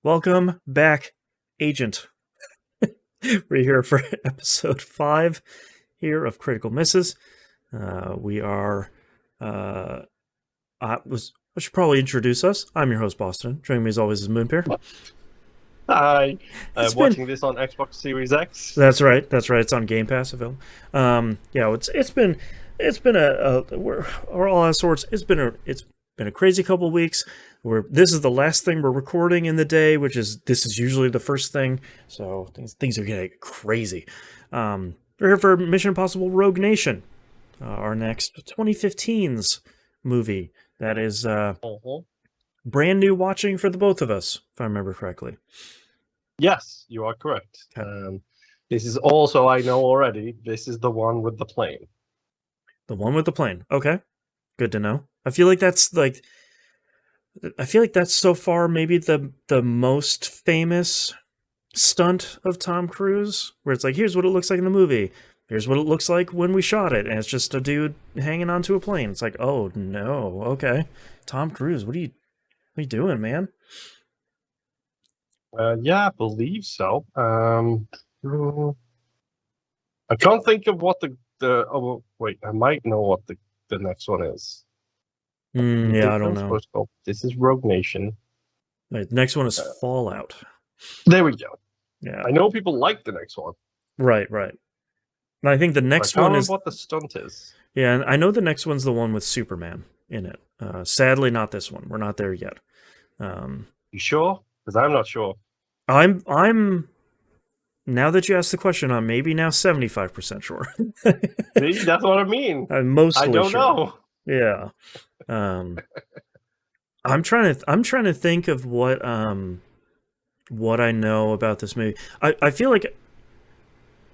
Welcome back, Agent. We're here for episode 5 here of Critical Misses. We are... I should probably introduce us. I'm your host, Boston. Joining me as always is Moonpear. Hi, I'm It's watching this on Xbox Series X. That's right. It's on Game Pass available. It's been we're all out of sorts. It's been a crazy couple of weeks. This is the last thing we're recording in the day, this is usually the first thing. So things are getting crazy. We're here for Mission Impossible: Rogue Nation, our next 2015's movie. That is brand new watching for the both of us, if I remember correctly. Yes, you are correct. Okay. This is also, I know already, this is the one with the plane. The one with the plane. Okay. Good to know. I feel like that's so far maybe the most famous stunt of Tom Cruise, where it's like, here's what it looks like in the movie. Here's what it looks like when we shot it, and it's just a dude hanging onto a plane. It's like, oh no, okay. Tom Cruise, what are you doing, man? Yeah, I believe so. I can't think of what oh wait, I might know what the next one is. Yeah, I don't know. This is Rogue Nation. Right, the next one is Fallout. There we go. Yeah, I know people like the next one. Right. And I think the next one is what the stunt is. Yeah, and I know the next one's the one with Superman in it. Sadly, not this one. We're not there yet. You sure? Because I'm not sure. I'm now that you asked the question, I'm maybe now 75% sure. See, that's what I mean. I'm mostly I don't sure. know. Yeah. I'm trying to think of what I know about this movie. I feel like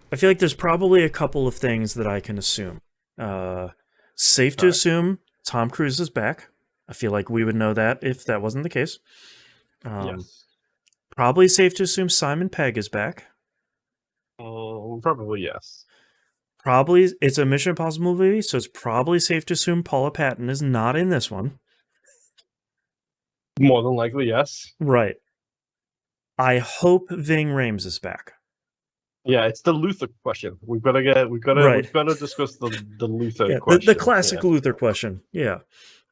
there's probably a couple of things that I can assume. Safe to assume Tom Cruise is back. I feel like we would know that if that wasn't the case. Yes. Probably safe to assume Simon Pegg is back. Probably yes. Probably it's a Mission Impossible movie, so it's probably safe to assume Paula Patton is not in this one. More than likely, yes. Right. I hope Ving Rhames is back. Yeah, it's the Luther question. We've got to discuss the Luther question. The classic Luther question. Yeah.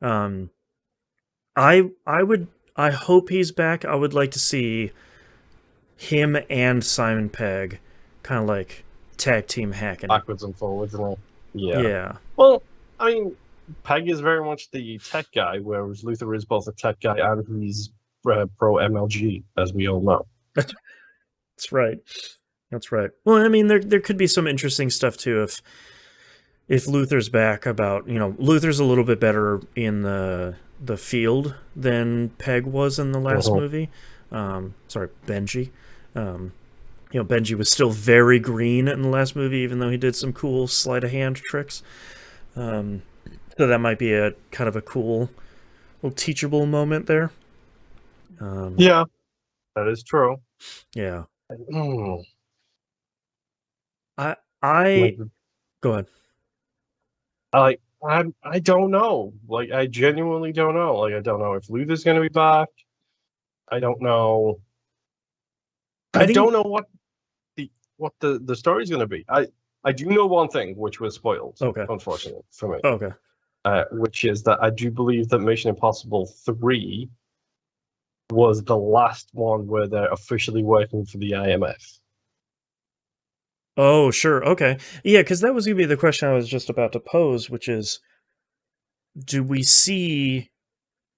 I hope he's back. I would like to see him and Simon Pegg kind of like tag team hacking backwards and forwards, and all. Yeah. Well, I mean, Pegg is very much the tech guy, whereas Luther is both a tech guy and he's pro MLG, as we all know. That's right. Well, I mean, there could be some interesting stuff too if Luther's back. About, Luther's a little bit better in the field than Pegg was in the last movie. Sorry, Benji. Benji was still very green in the last movie, even though he did some cool sleight of hand tricks. So that might be a kind of a cool little teachable moment there. Yeah, that is true. Yeah. Go ahead. I don't know. Like, I genuinely don't know. Like, I don't know if Luther's going to be back. I don't know. I don't know what the story's going to be. I do know one thing, which was spoiled. Okay. Unfortunately for me. Okay. Which is that I do believe that Mission Impossible 3 was the last one where they're officially working for the IMF. Oh, sure. Okay. Yeah, because that was going to be the question I was just about to pose, which is, do we see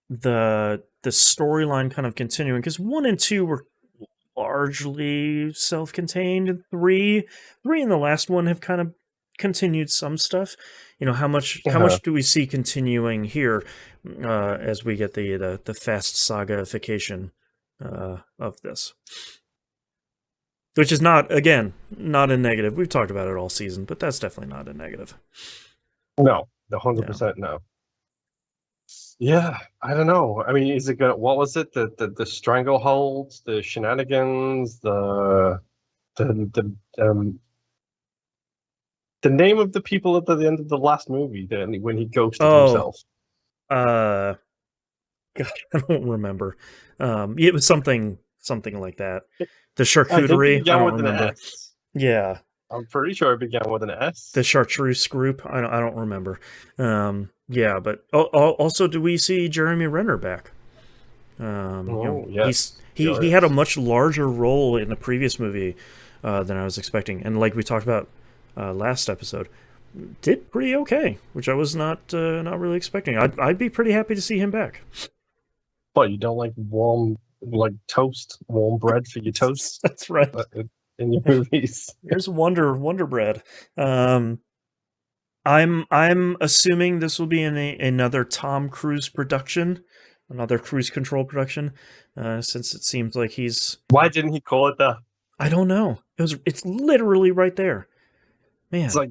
the storyline kind of continuing? Because 1 and 2 were largely self-contained, and 3 and the last one have kind of continued some stuff. How much do we see continuing here as we get the fast sagaification of this? Which is not a negative. We've talked about it all season, but that's definitely not a negative. No, 100% no. Yeah, I don't know. I mean, is it gonna? What was it? The strangleholds, the shenanigans, the name of the people at the end of the last movie when he ghosted himself. God, I don't remember. It was something something like that. The I think it charcuterie, I began don't with an remember. S. Yeah, I'm pretty sure it began with an S. the chartreuse group, I don't remember. Yeah, but also, do we see Jeremy Renner back? Oh, He had a yes. much larger role in the previous movie than I was expecting, and like we talked about last episode, did pretty okay, which I was not really expecting. I'd be pretty happy to see him back. What, you don't like warm, like toast, warm bread for your toast That's right. in your movies? Here's Wonder Bread. I'm assuming this will be in another Tom Cruise production, another cruise control production, since it seems like he's. Why didn't he call it that? I don't know. It's literally right there, man. It's like,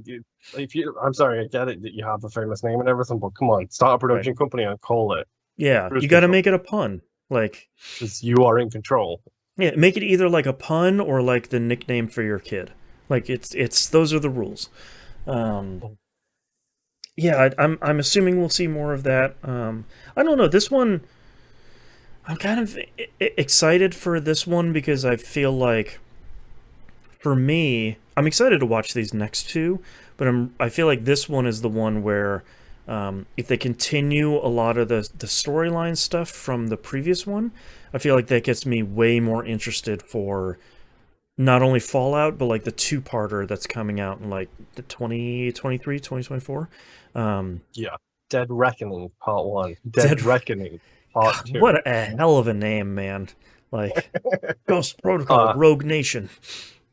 if you, I'm sorry, I get it that you have a famous name and everything, but come on, start a production company and call it. Yeah, Cruise you got to Control. make it a pun, like. Because you are in control. Yeah, make it either like a pun or like the nickname for your kid. Like it's those are the rules. Yeah, I'm assuming we'll see more of that. I don't know. This one, I'm kind of excited for this one because I feel like, for me, I'm excited to watch these next two, but I feel like this one is the one where, if they continue a lot of the storyline stuff from the previous one, I feel like that gets me way more interested for not only Fallout, but like the two-parter that's coming out in like the 2023, 2024. Yeah. Dead Reckoning Part 1. Dead Reckoning Part 2. What a hell of a name, man. Like, Ghost Protocol, Rogue Nation.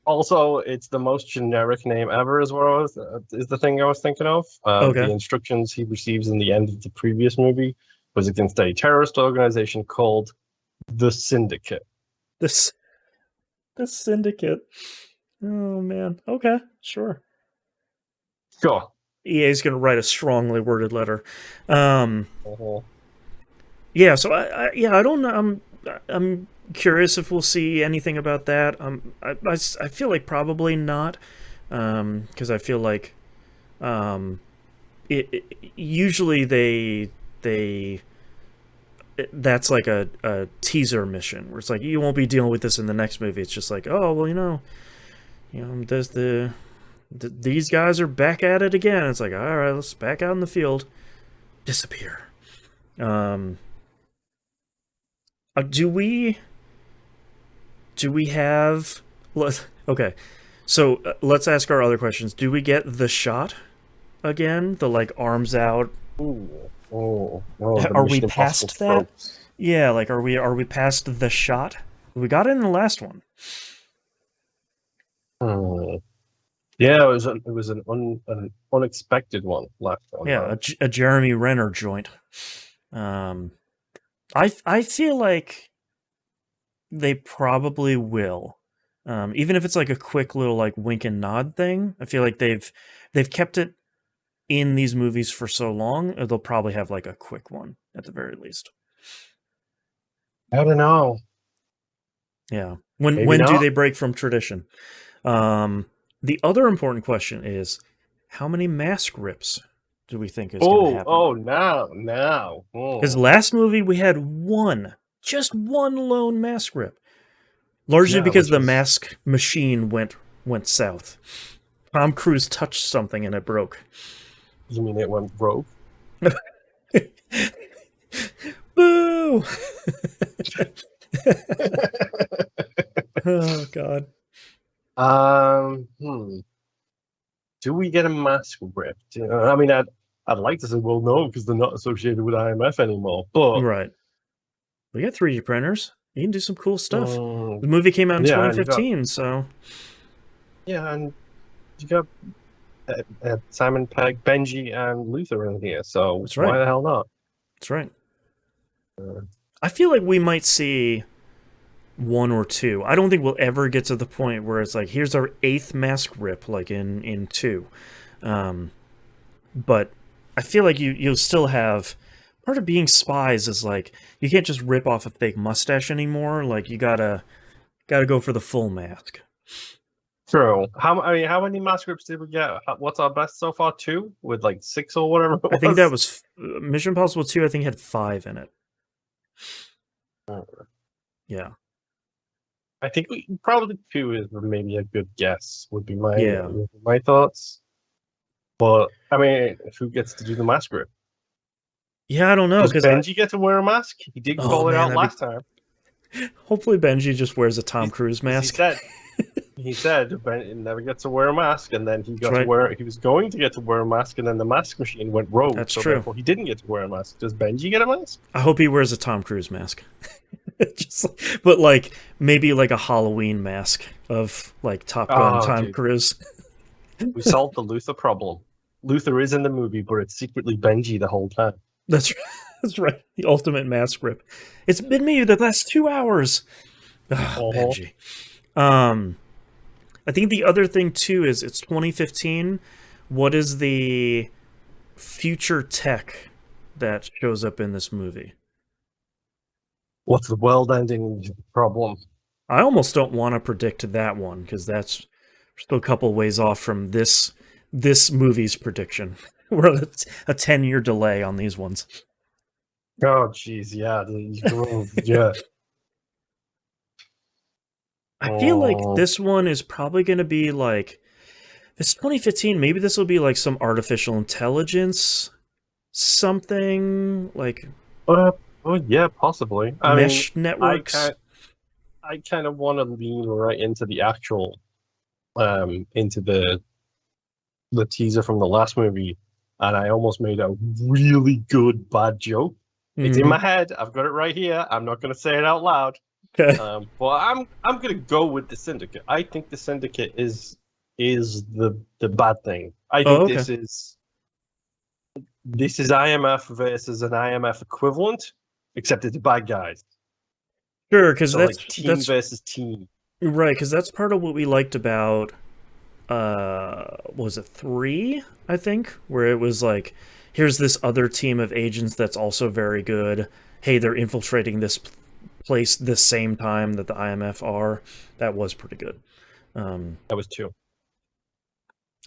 Also, it's the most generic name ever, is the thing I was thinking of. Okay. The instructions he receives in the end of the previous movie was against a terrorist organization called the Syndicate. The Syndicate. Oh, man. Okay, sure. Go. EA's going to write a strongly worded letter. Uh-huh. Yeah, so I don't know. I'm curious if we'll see anything about that. I feel like probably not, because I feel like, usually that's like a teaser mission where it's like you won't be dealing with this in the next movie. It's just like, oh well, there's these guys are back at it again. It's like, all right, let's back out in the field, disappear. Do we have? Okay, so let's ask our other questions. Do we get the shot again? The like arms out. Are we past that? Tropes. Yeah, like are we past the shot? We got it in the last one. Yeah, it was an unexpected one last one. Yeah, a Jeremy Renner joint. I feel like they probably will. Even if it's like a quick little like wink and nod thing, I feel like they've kept it in these movies for so long, they'll probably have like a quick one at the very least. I don't know. Yeah. When do they break from tradition? The other important question is, how many mask rips do we think is going to happen? Now. Because last movie we had just one lone mask rip. Largely because the mask machine went south. Tom Cruise touched something and it broke. You mean it went rogue? Boo! Oh God. Do we get a mask ripped? I mean, I'd like to say, well, no, because they're not associated with IMF anymore. But right, we got 3D printers. You can do some cool stuff. The movie came out in 2015, so yeah, and you got Simon Pegg, Benji, and Luther in here. So that's right. Why the hell not? That's right. I feel like we might see one or two. I don't think we'll ever get to the point where it's like, here's our 8th mask rip, like in 2. But I feel like you'll still have, part of being spies is like, you can't just rip off a fake mustache anymore. Like you gotta go for the full mask. True. How many mask rips did we get? What's our best so far? 2 with like 6 or whatever it was? I think that was Mission Impossible 2. I think had 5 in it. Yeah. I think probably 2 is maybe a good guess. Yeah. Would be my thoughts. But I mean, who gets to do the mask grip? Yeah, I don't know, Does because Benji get to wear a mask? He did oh call it man, out that'd be. last time. Hopefully, Benji just wears a Tom Cruise Because mask. he said Ben never gets to wear a mask, and then That's right. he was going to get to wear a mask, and then the mask machine went rogue, That's so true. therefore he didn't get to wear a mask. Does Benji get a mask? I hope he wears a Tom Cruise mask. Just, but like maybe like a Halloween mask of like Top Gun Oh, Tom dude, Cruise. we solved the Luther problem. Luther is in the movie, but it's secretly Benji the whole time. That's that's right. The ultimate mask grip. It's been me the last 2 hours. Oh, Uh-huh. Benji. Um, I think the other thing too is it's 2015. What is the future tech that shows up in this movie? What's the world-ending problem? I almost don't want to predict that one because that's still a couple ways off from this movie's prediction. We're at a 10-year delay on these ones. Oh, jeez, yeah, yeah. I feel like Oh, this one is probably going to be like it's 2015. Maybe this will be like some artificial intelligence, something like oh, yeah, possibly. I mean, mesh I networks. kind I kind of want to lean right into the actual into the teaser from the last movie, and I almost made a really good bad joke. It's in Mm-hmm. my head. I've got it right here. I'm not going to say it out loud. Okay. But I'm going to go with the Syndicate. I think the Syndicate is the bad thing. I Oh, think okay. this is IMF versus an IMF equivalent, except it's bad guys. Sure, because So like team that's versus team. right. Because that's part of what we liked about was it 3, I think, where it was like here's this other team of agents that's also very good. Hey, they're infiltrating this place the same time that the IMF are. That was pretty good. um That was 2.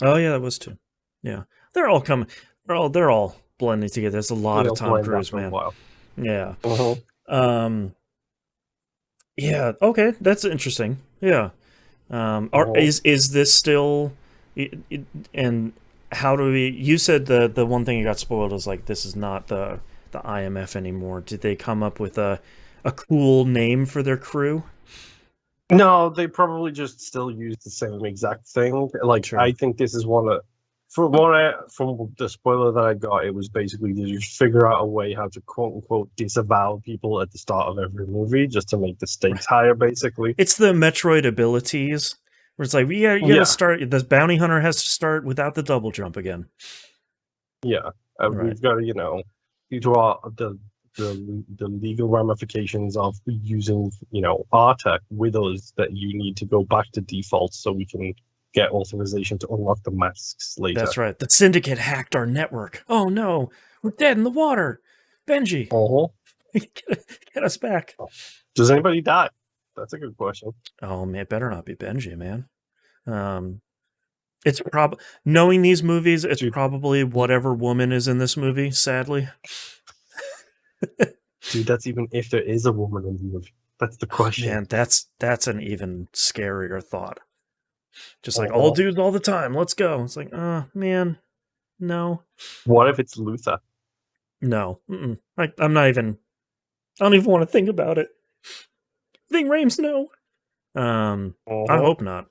oh yeah, that was 2. Yeah, they're all coming, they're all blending together. There's a lot of They'll Tom blend Cruise, after a man. while. Yeah. Uh-huh. um yeah, okay, that's interesting. Yeah. Uh-huh. Is this still and how do we? You said the one thing you got spoiled is like this is not the IMF anymore. Did they come up with a cool name for their crew? No, they probably just still use the same exact thing. Like I Sure. think this is one of from the spoiler that I got, it was basically to just figure out a way how to quote unquote disavow people at the start of every movie just to make the stakes higher, basically. It's the Metroid abilities where it's like you gotta Yeah, start. The bounty hunter has to start without the double jump again. yeah. Right. We've got to, due to the legal ramifications of using, our tech with us, that you need to go back to default so we can get authorization to unlock the masks later. That's right. The syndicate hacked our network. Oh no, we're dead in the water. Benji, Uh-huh. get us back. Does anybody die? That's a good question. Oh man, it better not be Benji, man. Um, it's knowing these movies, it's Dude, probably whatever woman is in this movie. Sadly, that's even if there is a woman in the movie. That's the question. man, that's an even scarier thought. Just like all Uh-huh. dudes all the time. Let's go. It's like, man, no, What if it's Luther? no. I'm not even. I don't even want to think about it. Ving Rhames, no. I Uh-huh. hope not.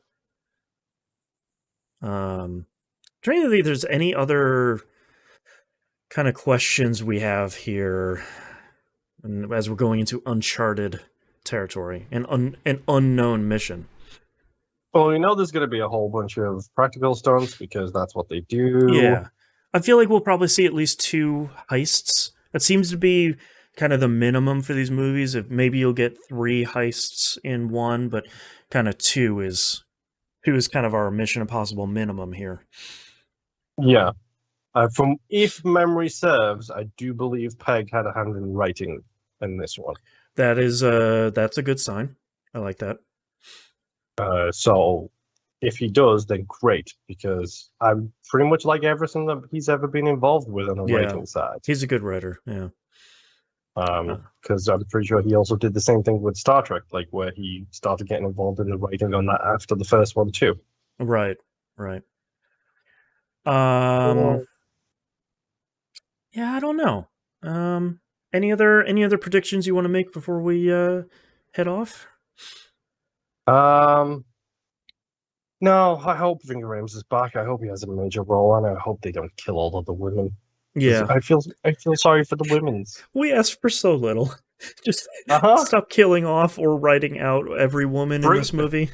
Trying to think if there's any other kind of questions we have here as we're going into uncharted territory, an unknown mission. Well, we know there's going to be a whole bunch of practical stunts because that's what they do. Yeah, I feel like we'll probably see at least 2 heists. That seems to be kind of the minimum for these movies. If maybe you'll get 3 heists in one, but kind of two is kind of our Mission Impossible minimum here. Yeah. From if memory serves, I do believe Peg had a hand in writing in this one. That's a good sign. I like that. So if he does, then great, because I pretty much like everything that he's ever been involved with on the Yeah, writing side. he's a good writer. Yeah. Because I'm pretty sure he also did the same thing with Star Trek, like where he started getting involved in the writing on that after the first one too. Right, right. Well, Yeah, I don't know. Any other predictions you want to make before we head off? Um, no, I hope Ving Rhames is back. I hope he has a major role, and I hope they don't kill all of the women. 'Cause Yeah, I feel sorry for the women's. we asked for so little. Just Uh-huh. stop killing off or writing out every woman in Bring this movie.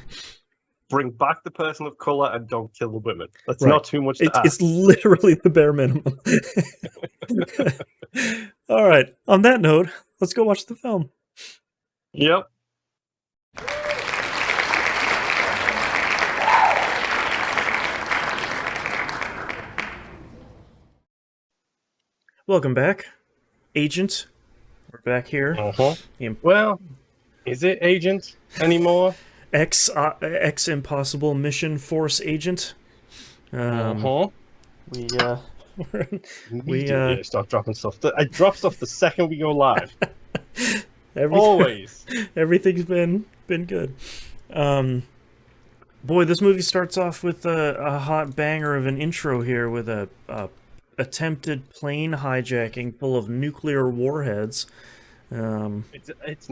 bring back the person of color and don't kill the women. That's Right. not too much to It's ask. literally the bare minimum. All right. On that note, let's go watch the film. Yep. Welcome back, Agent. We're back here. Uh-huh. The Well, is it Agent anymore? X Impossible Mission Force Agent. Uh-huh. We Immediately I start dropping stuff. I drop stuff the second we go live. every, Always. everything's been good. Boy, this movie starts off with a hot banger of an intro here with a attempted plane hijacking full of nuclear warheads. It's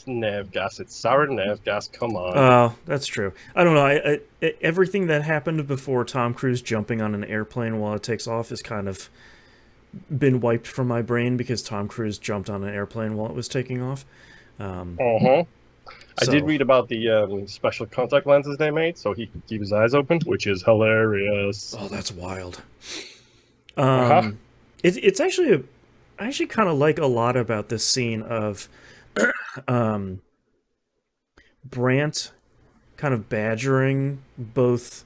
nerve gas. It's sarin nerve gas. Come on. Oh, that's true. I don't know. Everything that happened before Tom Cruise jumping on an airplane while it takes off is kind of been wiped from my brain because Tom Cruise jumped on an airplane while it was taking off. I did read about the special contact lenses they made so he could keep his eyes open, which is hilarious. Oh, that's wild. Uh-huh. It's actually I actually kind of like a lot about this scene of Brant kind of badgering both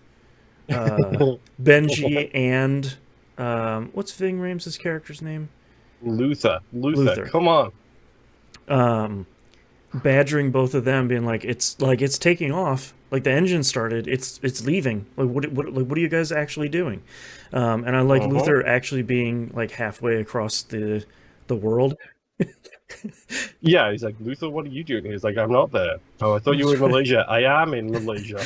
Benji and what's Ving Rhames' character's name? Luther. Luther. Come on. Badgering both of them, being like it's taking off, like the engine started, it's leaving. Like what are you guys actually doing? And I like Luther actually being like halfway across the world. Yeah, he's like, Luther, what are you doing? He's like, I'm not there. Oh, I thought you were in Malaysia. I am in Malaysia.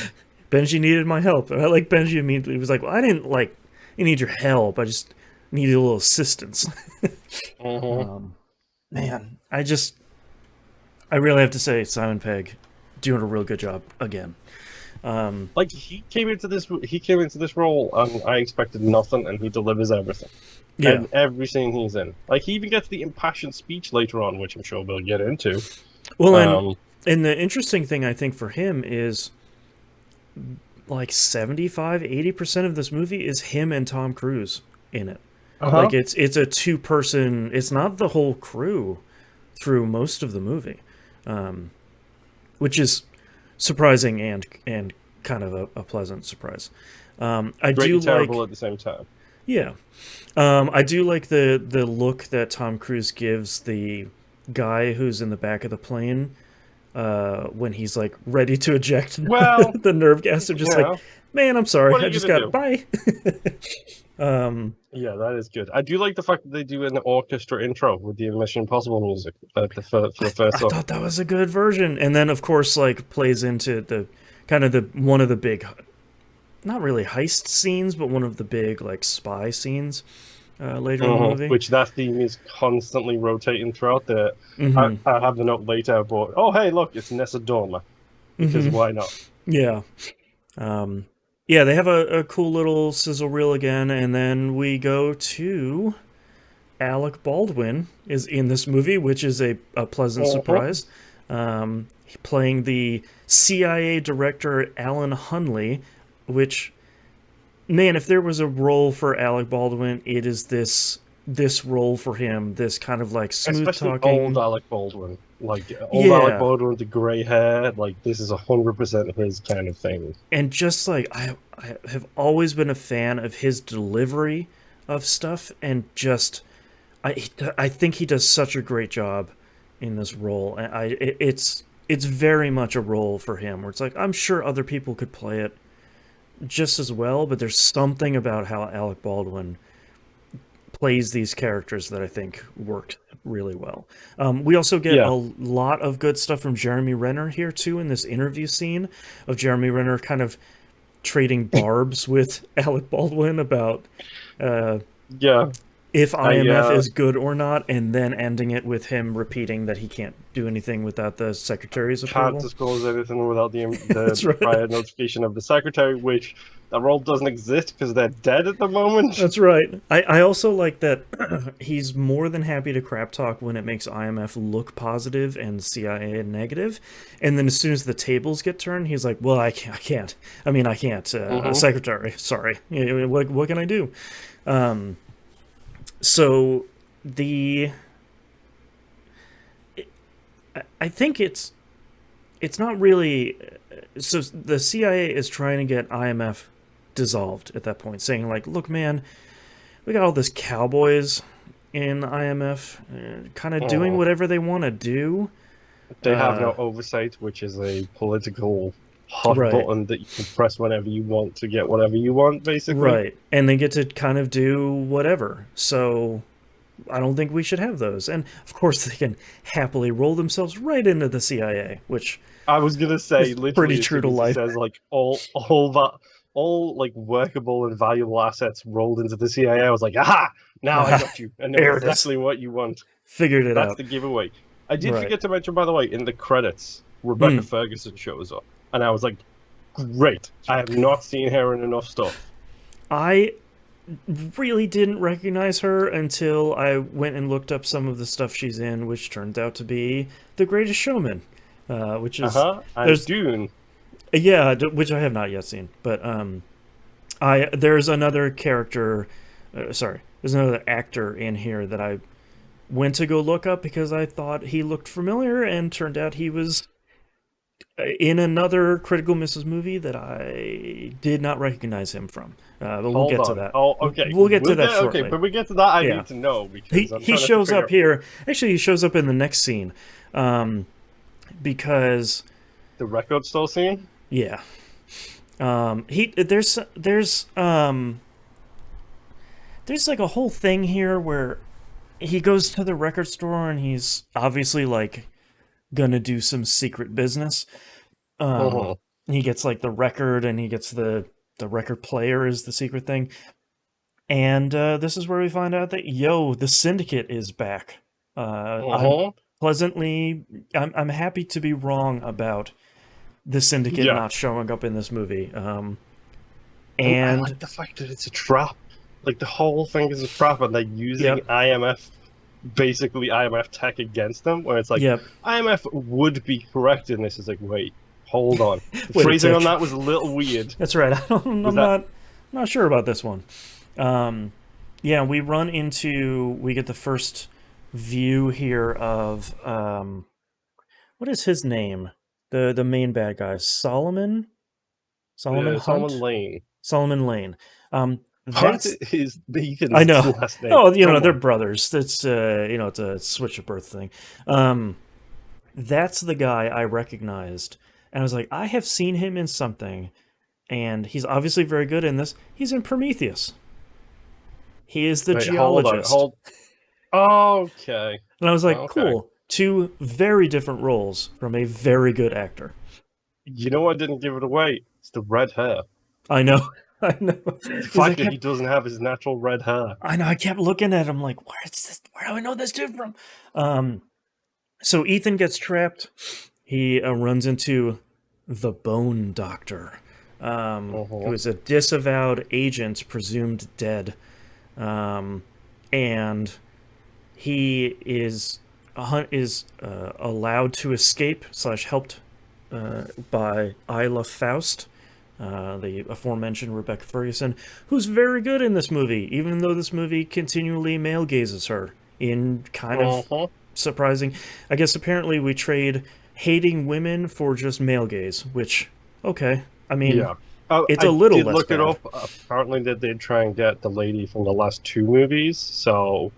Benji needed my help. And I like Benji immediately. He was like, well, I didn't like you need your help. I just needed a little assistance. Man, I really have to say Simon Pegg doing a real good job again. Like he came into this role and I expected nothing and he delivers everything. Yeah. And every scene he's in. Like he even gets the impassioned speech later on, which I'm sure we'll get into. Well, and the interesting thing I think for him is like 75-80% of this movie is him and Tom Cruise in it. Like it's a two-person, it's not the whole crew through most of the movie. Which is surprising and kind of a pleasant surprise. I Great do and terrible like at the same time. Yeah. I do like the look that Tom Cruise gives the guy who's in the back of the plane when he's like ready to eject Well, the nerve gas. They're just like, man, I'm sorry, I just got bye. Yeah, that is good. I do like the fact that they do an orchestra intro with the Mission Impossible music for the first I song. thought that was a good version, and then of course like plays into the kind of the one of the big, not really heist scenes, but one of the big like spy scenes later in the movie. Which that theme is constantly rotating throughout the. I have the note later, but oh hey, look, it's Nessa Dorma. Because why not? Yeah. Yeah, they have a cool little sizzle reel again, and then we go to Alec Baldwin is in this movie, which is a pleasant surprise. Playing the CIA director Alan Hunley, which, man, if there was a role for Alec Baldwin, it is this role for him. This kind of like smooth Especially talking, old Alec Baldwin, like Alec Baldwin with the gray hair. Like this is 100% his kind of thing. And just like I have always been a fan of his delivery of stuff, and just I think he does such a great job in this role. And it's very much a role for him where it's like I'm sure other people could play it just as well, but there's something about how Alec Baldwin plays these characters that I think worked really well. We also get Yeah. a lot of good stuff from Jeremy Renner here too in this interview scene of Jeremy Renner kind of trading barbs with Alec Baldwin about Yeah. if I IMF is good or not, and then ending it with him repeating that he can't do anything without the secretary's can't approval. disclose anything without That's the right. prior notification of the secretary, which that role doesn't exist because they're dead at the moment. That's right. I also like that he's more than happy to crap talk when it makes IMF look positive and CIA negative. And then as soon as the tables get turned, he's like, well, I can't. I mean, I can't. Secretary, sorry. What can I do? So the... I think it's not really... So the CIA is trying to get IMF dissolved at that point, saying like, look, man, we got all this cowboys in IMF kind of doing whatever they want to do. They have no oversight, which is a political hot Right. button that you can press whenever you want to get whatever you want, basically. Right. And they get to kind of do whatever. So I don't think we should have those. And of course, they can happily roll themselves right into the CIA, which I was gonna say, is literally, pretty as true soon to as life. he says like all like workable and valuable assets rolled into the CIA, I was like, aha! Now I got you. I know There it is. exactly what you want. Figured it That's out. the giveaway. I did Right. forget to mention, by the way, in the credits, Rebecca Ferguson shows up, and I was like, great. I have not seen her in enough stuff. I really didn't recognize her until I went and looked up some of the stuff she's in, which turned out to be The Greatest Showman, which is And Dune. yeah, which I have not yet seen. But there's another character, there's another actor in here that I went to go look up because I thought he looked familiar, and turned out he was in another Critical Misses movie that I did not recognize him from. But we'll get to that. Oh, okay. We'll get to that shortly. Okay, when we get to that, I Yeah. need to know because He shows up here. Actually, he shows up in the next scene, because the record store scene. yeah, there's like a whole thing here where he goes to the record store and he's obviously like gonna do some secret business. He gets like the record, and he gets the record player is the secret thing. And this is where we find out that the syndicate is back. I'm happy to be wrong about the syndicate not showing up in this movie. And I like the fact that it's a trap. Like the whole thing is a trap, and they're using IMF, basically IMF tech against them. Where it's like IMF would be correct in this. It's like, wait, hold on. The phrasing on that was a little weird. That's right. I'm not sure about this one. We run into, we get the first view here of what is his name? The main bad guy, Solomon Hunt? Solomon Lane. Solomon Lane. That's his Ethan's I know. last name. Oh, they're brothers. It's it's a switch of birth thing. That's the guy I recognized, and I was like, I have seen him in something, and he's obviously very good in this. He's in Prometheus. He is the geologist. Okay. And I was like, cool. 2 very different roles from a very good actor. You know what didn't give it away? It's the red hair. I know. I know. The fact that he doesn't have his natural red hair. I know. I kept looking at him like, where do I know this dude from? So Ethan gets trapped. He runs into the Bone Doctor, who is a disavowed agent, presumed dead. And he is allowed to escape / helped by Isla Faust, the aforementioned Rebecca Ferguson, who's very good in this movie, even though this movie continually male gazes her in kind of surprising. I guess apparently we trade hating women for just male gaze, which I mean, it's a little less look bad. it up. Apparently, they did try and get the lady from the last 2 movies. So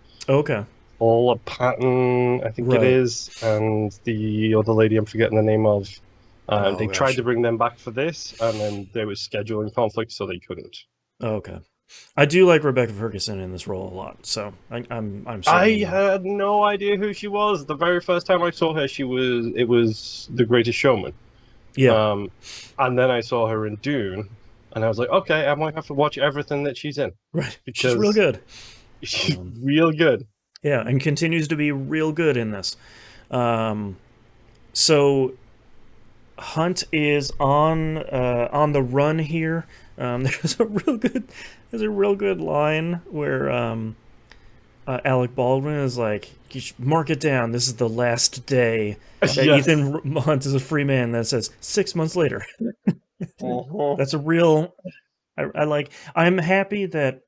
Paula Patton, I think it is, and the other lady I'm forgetting the name of. They tried to bring them back for this, and then there was scheduling conflicts, so they couldn't. I do like Rebecca Ferguson in this role a lot, so I'm certainly I not. had no idea who she was. The very first time I saw her, it was The Greatest Showman. Yeah, Um, and then I saw her in Dune, and I was like, okay, I might have to watch everything that she's in right. She's real because good. she's Um, real good. yeah, and continues to be real good in this. Um, so Hunt is on the run here. There's a real good line where Alec Baldwin is like, you should mark it down. This is the last day that Yes. Ethan Hunt is a free man. That says 6 months later. Uh-huh. That's a real. I like. I'm happy that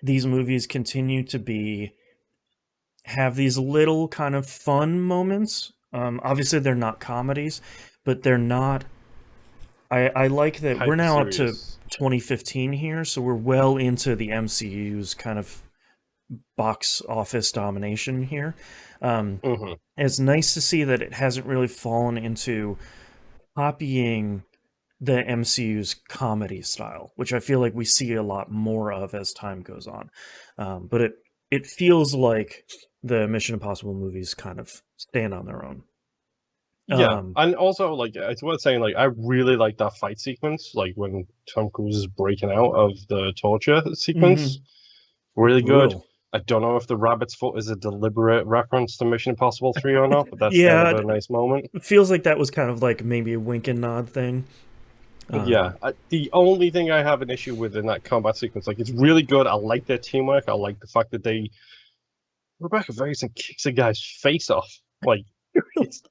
these movies continue to be have these little kind of fun moments. Obviously, they're not comedies, but they're not. I like that we're Hyper now up to serious. 2015 here, so we're well into the MCU's kind of box office domination here. Um, Hmm. it's nice to see that it hasn't really fallen into copying the MCU's comedy style, which I feel like we see a lot more of as time goes on. But it feels like the Mission Impossible movies kind of stand on their own. Yeah, Um, and also like it's worth saying, like I really like that fight sequence, like when Tom Cruise is breaking out of the torture sequence. mhm, Really good. brutal. I don't know if the rabbit's foot is a deliberate reference to Mission Impossible 3 or not, but that's kind of Yeah, a nice moment. it feels like that was kind of like maybe a wink and nod thing. Yeah, Um, the only thing I have an issue with in that combat sequence, like it's really good. I like their teamwork. I like the fact that Rebecca Ferguson kicks a guy's face off. Like it's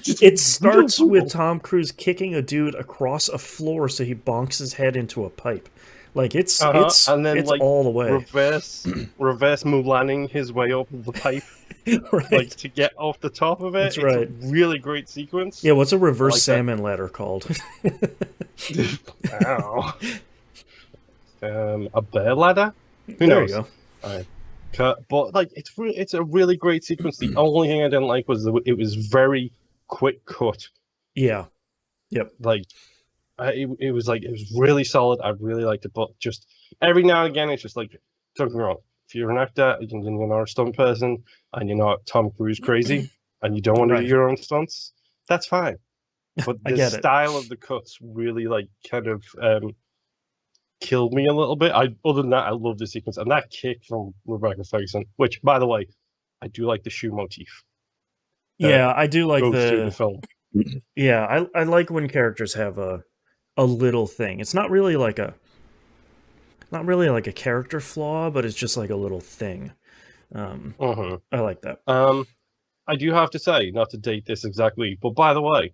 just it real starts with brutal. Tom Cruise kicking a dude across a floor so he bonks his head into a pipe. Like And then it's like all the way. reverse Mulaning his way up the pipe, like Right. to get off the top of it. That's It's a right. really great sequence. Yeah, what's a I reverse like that. salmon ladder called? Ow. A bear ladder? Who There you knows? go. I but like it's a really great sequence. The only thing I didn't like was it was very quick cut. Yeah. Yep. Like it was like it was really solid. I really liked it, but just every now and again, it's just like don't get me wrong. If you're an actor, you're not a stunt person, and you're not Tom Cruise crazy, and you don't want to do Right. your own stunts, that's fine. But I the get it. style of the cuts really like kind of killed me a little bit. Other than that, I love the sequence and that kick from Rebecca Ferguson, which by the way, I do like the shoe motif that Yeah, I do like goes through the the film. yeah, I like when characters have a little thing. It's not really like a character flaw, but it's just like a little thing. Um, Hmm. I like that. I do have to say, not to date this exactly, but by the way,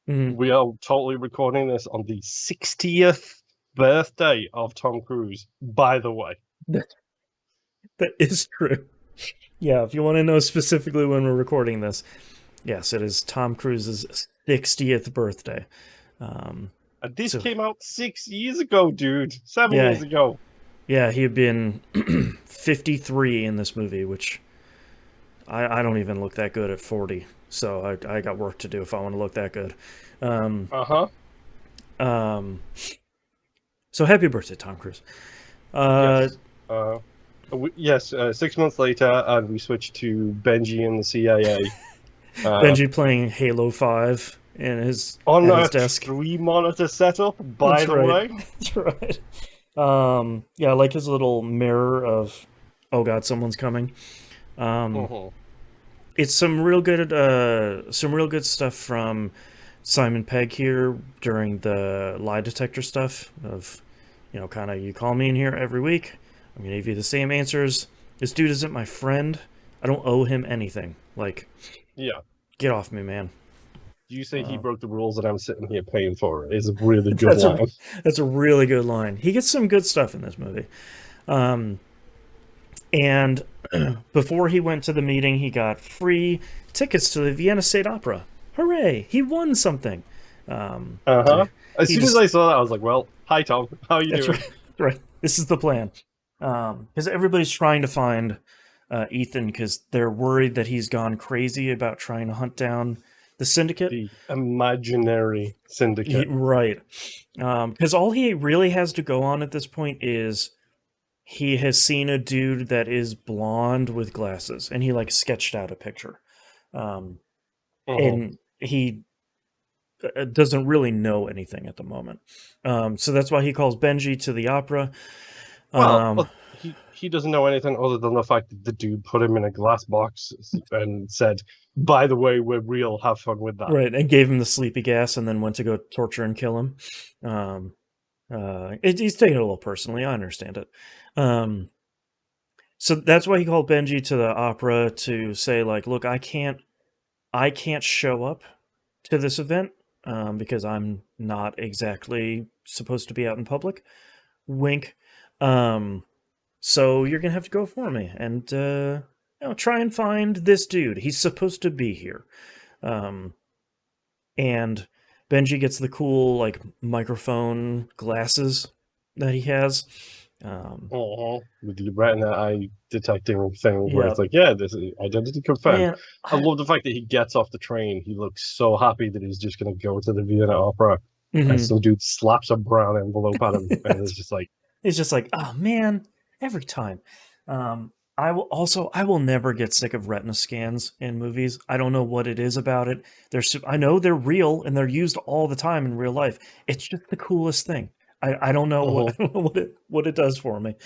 Mhm. we are totally recording this on the 60th birthday of Tom Cruise. By the way, That that is true. Yeah, if you want to know specifically when we're recording this, yes, it is Tom Cruise's 60th birthday. Um, and this so came out 6 years ago, dude. 7 years yeah, ago. yeah, he had been 53 in this movie, which I don't even look that good at 40. So I got work to do if I want to look that good. Um, Uh huh. um, so happy birthday, Tom Cruise. Uh, Yes. Yes. 6 months later, and we switched to Benji and the CIA. Benji playing Halo 5 in his On at a his desk. 3 monitor setup, by That's the right. way. That's right. Yeah, I like his little mirror of, oh god, someone's coming. Um, Hmm. it's some real good stuff from Simon Pegg here during the lie detector stuff of, kind of you call me in here every week. I'm gonna give you the same answers. This dude isn't my friend. I don't owe him anything. Like, Yeah. get off me, man. You say he Uh, broke the rules and I'm sitting here paying for it is a really good that's a line. that's a really good line. He gets some good stuff in this movie. Um, and before he went to the meeting, he got free tickets to the Vienna State Opera. Hooray! He won something. Uh So huh. As he soon as just I saw that, I was like, "Well, hi Tom, how are you that's doing?" right, right. This is the plan. Because everybody's trying to find Ethan because they're worried that he's gone crazy about trying to hunt down the syndicate. The imaginary syndicate. Right. Because all he really has to go on at this point is he has seen a dude that is blonde with glasses, and he like sketched out a picture. Um, Mhm. and he doesn't really know anything at the moment. So that's why he calls Benji to the opera. Well, Um, he doesn't know anything other than the fact that the dude put him in a glass box and said, "By the way, we're real. Have fun with that." right, and gave him the sleepy gas, and then went to go torture and kill him. Um, he's taking it a little personally. I understand it. Um, so that's why he called Benji to the opera to say, like, look, I can't show up to this event because I'm not exactly supposed to be out in public. Wink. Um, so you're gonna have to go for me and try and find this dude. He's supposed to be here. Um, and Benji gets the cool like microphone glasses that he has. Um, With the retina eye detecting thing, where yeah, it's like, yeah, this is identity confirmed. man. I love the fact that he gets off the train. He looks so happy that he's just going to go to the Vienna Opera, and Mhm. some dude slaps a brown envelope at him, and it's just like, It's just like, oh man, every time. I will never get sick of retina scans in movies. I don't know what it is about it. I know they're real and they're used all the time in real life. It's just the coolest thing. I don't know what uh I don't know what it does for me.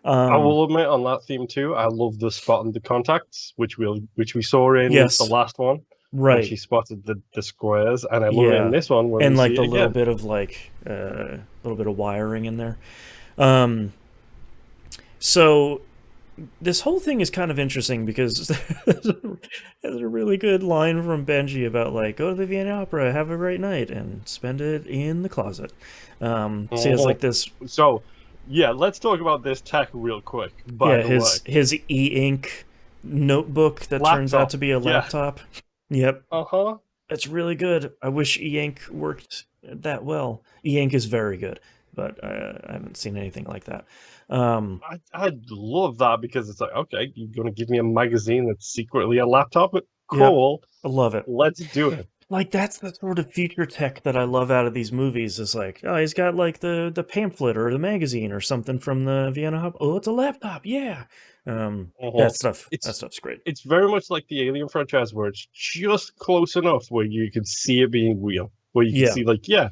I Um, will admit on that theme too. I love the spot on the contacts, which we saw in the yes, last one when right, she spotted the squares, and I love it in yeah, this one when we and like see the it little again. bit of little bit of wiring in there. Um, so this whole thing is kind of interesting because there's a really good line from Benji about like go to the Vienna Opera, have a great night, and spend it in the closet. So he has uh like this, So, yeah, let's talk about this tech real quick. By yeah, the way, his e-ink notebook that turns out laptop. to be a Yeah. laptop. Yep, Uh-huh. it's really good. I wish e-ink worked that well. E-ink is very good, but I haven't seen anything like that. Um, I love that because it's like, okay, you're gonna give me a magazine that's secretly a laptop? yep, Cool. I love it. Let's do it. Like that's the sort of future tech that I love out of these movies. Is like, oh, he's got like the pamphlet or the magazine or something from the Vienna Hub. Oh, it's a laptop, yeah. Uh-huh. That It's stuff's great. it's very much like the Alien franchise where it's just close enough where you can see it being real. Where you can Yeah, see like, yeah,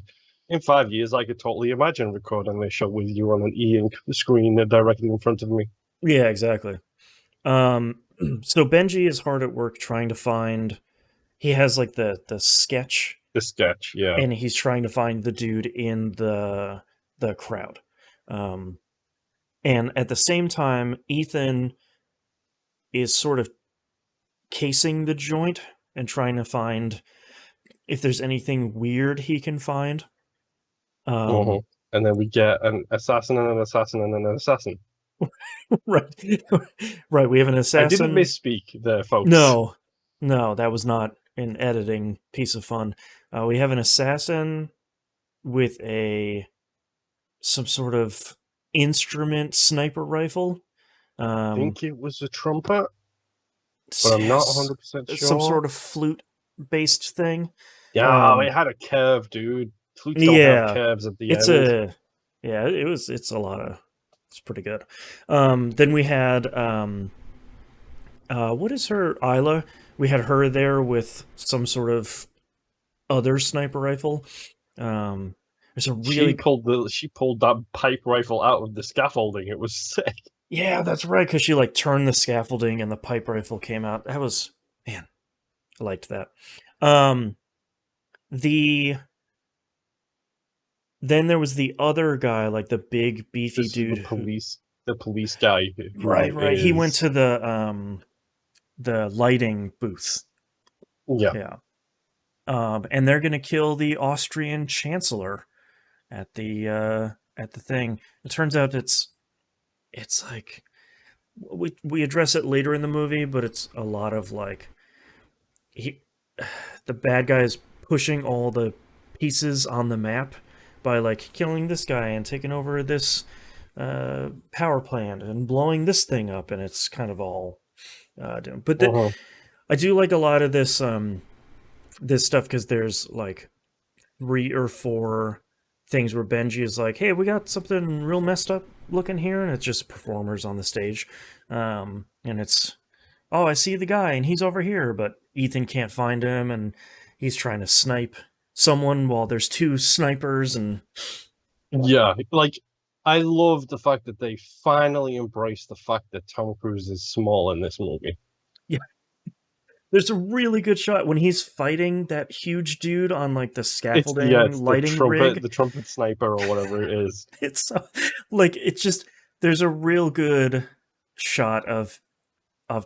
in 5 years I could totally imagine recording this show with you on an e-ink screen directly in front of me. yeah, exactly. Um, so Benji is hard at work trying to find. He has like the sketch, The sketch, yeah. and he's trying to find the dude in the crowd. Um, and at the same time, Ethan is sort of casing the joint and trying to find if there's anything weird he can find. Uh-huh. Um, And then we get an assassin and an assassin and an assassin. right, right. We have an I didn't assassin. misspeak there, folks. No, no, that was not an editing piece of fun. We have an assassin with a some sort of instrument sniper rifle. Um, Think it was a trumpet, but I'm not s- 100% some sure. sort of flute based thing. Yeah, it Um, had a curve, dude. Flutes don't have yeah, curves at the it's end. a yeah. It's a lot of it's pretty good. Then we had what is her Isla? We had her there with some sort of other sniper rifle. Um, there's a really She pulled that pipe rifle out of the scaffolding. It was sick. yeah, that's right because she like turned the scaffolding and the pipe rifle came out. That was man, I liked that. Um, the then there was the other guy, like the big beefy This is dude who the police guy right, who right. He went is to the lighting booth. yeah. Yeah. And they're gonna kill the Austrian chancellor at the thing. It turns out it's like we address it later in the movie, but it's a lot of like he the bad guy is pushing all the pieces on the map by like killing this guy and taking over this power plant and blowing this thing up, and it's kind of all but Uh-huh. I do like a lot of this this stuff because there's like 3 or 4 things where Benji is like, "Hey, we got something real messed up looking here," and it's just performers on the stage, and it's, "Oh, I see the guy, and he's over here," but Ethan can't find him, and he's trying to snipe someone while there's two snipers, and Yeah, like I love the fact that they finally embrace the fact that Tom Cruise is small in this movie. yeah, there's a really good shot when he's fighting that huge dude on like the scaffolding It's lighting rig. the trumpet sniper or whatever it is. It's so, like it's just there's a real good shot of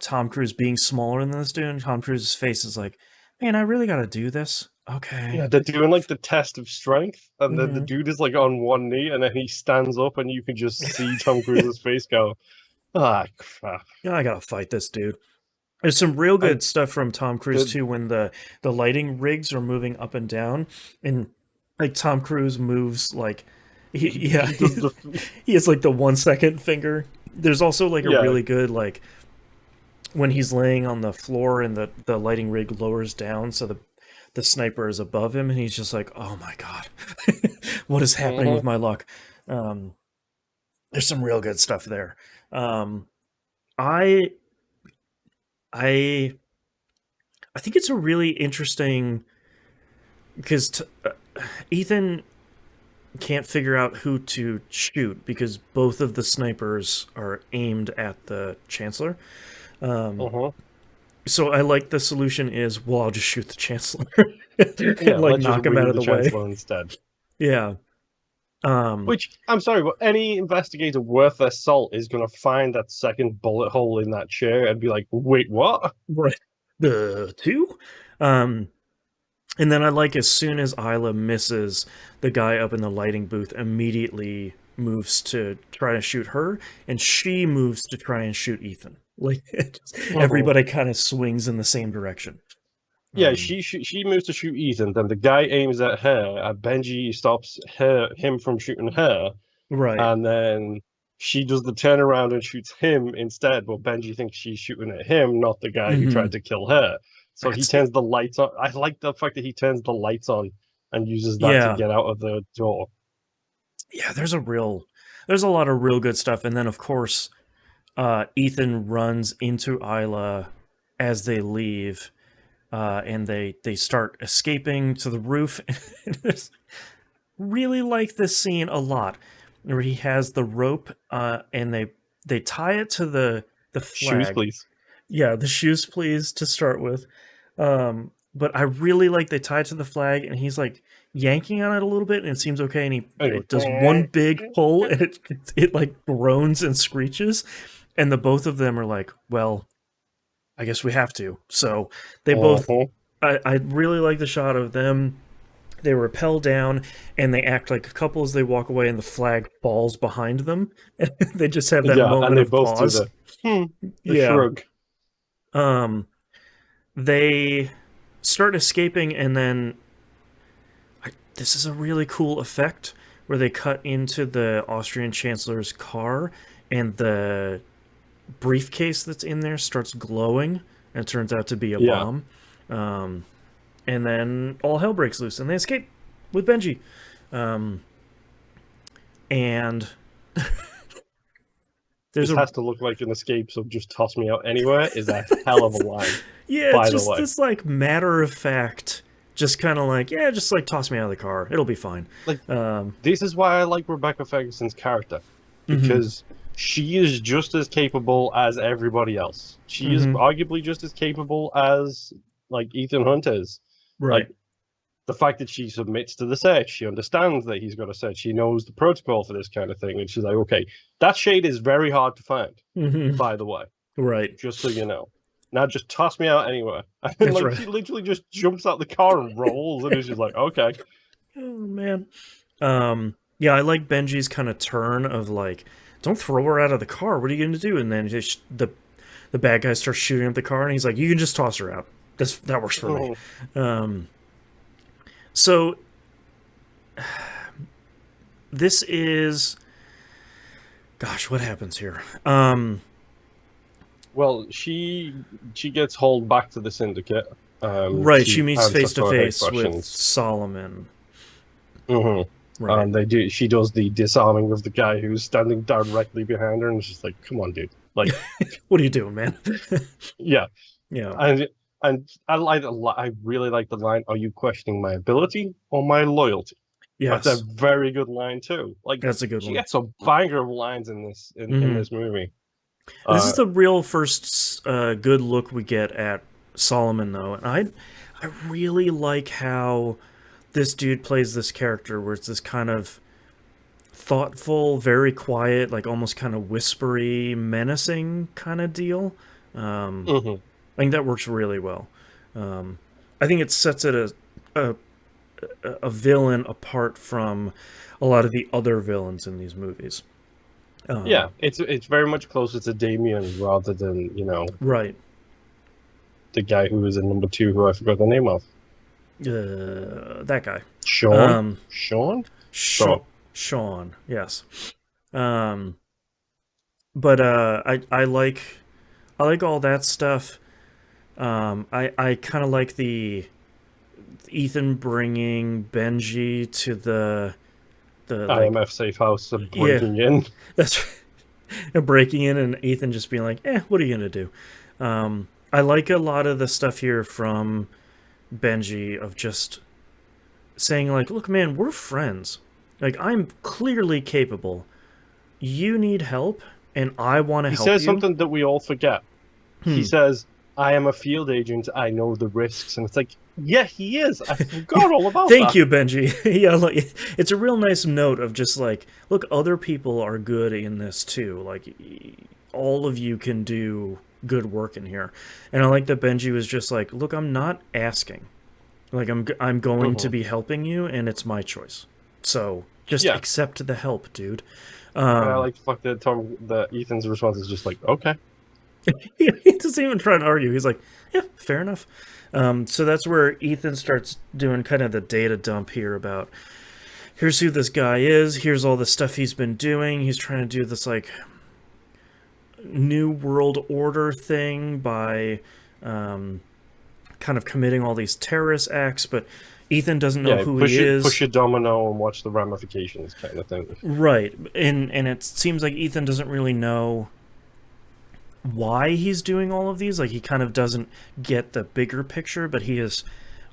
Tom Cruise being smaller than this dude, and Tom Cruise's face is like, "Man, I really got to do this." Okay. Yeah, they're doing like the test of strength, and then the Mhm. dude is like on one knee, and then he stands up, and you can just see Tom Cruise's face go, "Ah, crap!" Yeah, I gotta fight this dude. There's some real And good stuff from Tom Cruise the too when the lighting rigs are moving up and down, and like Tom Cruise moves like yeah, he does the he has like the 1 second finger. There's also like a yeah. really good like when he's laying on the floor and the lighting rig lowers down so the sniper is above him, and he's just like, "Oh my god, what is happening Mhm. with my luck?" Um, there's some real good stuff there. Um, I I I think it's a really interesting because Ethan can't figure out who to shoot because both of the snipers are aimed at the Chancellor. Um, Uh-huh. so I like the solution is, well, I'll just shoot the Chancellor and Yeah, like let's just knock him out wing of the the way. Chancellor instead. Yeah. Um, Which, I'm sorry, but any investigator worth their salt is going to find that second bullet hole in that chair and be like, wait, what? right. The two. Um, and then I like as soon as Isla misses, the guy up in the lighting booth immediately moves to try to shoot her, and she moves to try and shoot Ethan. Like Mhm. everybody kind of swings in the same direction. Yeah, Um, she moves to shoot Ethan, then the guy aims at her, and Benji stops him from shooting her, right. and then she does the turnaround and shoots him instead, but Benji thinks she's shooting at him, not the guy who Hmm. tried to kill her. So he That's turns the lights on. I like the fact that he turns the lights on and uses that to yeah, get out of the door. yeah. There's a lot of real good stuff, and then of course, Ethan runs into Isla as they leave, and they start escaping to the roof. Really like this scene a lot, where he has the rope, and they tie it to the Shoes, flag. please. Yeah, the shoes, please, to start with. But I really like they tie it to the flag, and he's like yanking on it a little bit, and it seems okay. And he Anyway. it does one big pull, and it like groans and screeches, and the both of them are like, well, I guess we have to. So they both. Uh-huh. I really like the shot of them. They rappel down and they act like a couple as they walk away, and the flag falls behind them. They just have that Yeah, and moment they of both do pause. the Yeah. shrug. Um, they start escaping, and then this is a really cool effect where they cut into the Austrian Chancellor's car, and the briefcase that's in there starts glowing, and it turns out to be a Yeah. bomb. Um, and then all hell breaks loose, and they escape with Benji. Um, and there's This a has to look like an escape, so just toss me out anywhere is a hell of a line, yeah, it's by the just way. this like matter of fact, just kind of like, yeah, just like toss me out of the car, it'll be fine. Like, Um, this is why I like Rebecca Ferguson's character, mm-hmm, because she is just as capable as everybody else. She is mm-hmm, arguably just as capable as like Ethan Hunt is. Like, right, the fact that she submits to the search, she understands that he's got a search, she knows the protocol for this kind of thing, and she's like, okay, that shade is very hard to find, mm-hmm, by the way, right. just so you know. Now just toss me out anywhere. And That's like right. she literally just jumps out the car and rolls, and it's just like, okay. Oh man. Yeah, I like Benji's kind of turn of like, don't throw her out of the car. What are you going to do? And then just the bad guy starts shooting at the car, and he's like, you can just toss her out. That works for me. Mhm. Um, so this is, gosh, what happens here? Well, she gets hauled back to the syndicate. Right, she To meets answer face to for her face with questions. Solomon. Hmm. Right. She does the disarming of the guy who's standing directly behind her, and it's just like, come on, dude. Like, What are you doing, man? yeah, Yeah. and I really like the line, "Are you questioning my ability or my loyalty?" That's a Yes. very good line too. Like, That's a good she one. gets a banger of lines in Hmm. this movie. This is Uh, the real first good look we get at Solomon, though, and I really like how this dude plays this character, where it's this kind of thoughtful, very quiet, like almost kind of whispery, menacing kind of deal. mhm. I think that works really well. Um, I think it sets it a a villain apart from a lot of the other villains in these movies. Yeah, Um, it's very much closer to Damien rather than right. the guy who was in number two, who I forgot the name of. That guy. Sean, Um, Sean. Sean. So Sean. Yes. Um, but I like all that stuff. I kind of like the Ethan bringing Benji to the like IMF safe house of yeah, breaking in. that's breaking in, and Ethan just being like, what are you gonna do? I like a lot of the stuff here from Benji of just saying like, look, man, we're friends. Like, I'm clearly capable. You need help, and I want to He help says you. something that we all forget. He Hmm. says, "I am a field agent. I know the risks," and it's like, yeah, he is. I forgot all about Thank that. you, Benji. Yeah, like it's a real nice note of just like, look, other people are good in this too. Like, all of you can do good work in here, and I like that Benji was just like, look, I'm not asking. Like, I'm going to Mhm. be helping you, and it's my choice. So just Yeah, accept the help, dude. and I Um, like the fact that Ethan's response is just like, okay. he doesn't even try to argue. He's like, yeah, fair enough. So that's where Ethan starts doing kind of the data dump here about here's who this guy is, here's all the stuff he's been doing. He's trying to do this like new world order thing by um, kind of committing all these terrorist acts, but Ethan doesn't know Yeah, who he push is. a domino and watch the ramifications, kind of thing. Right. And it seems like Ethan doesn't really know why he's doing all of these. Like, he kind of doesn't get the bigger picture, but he has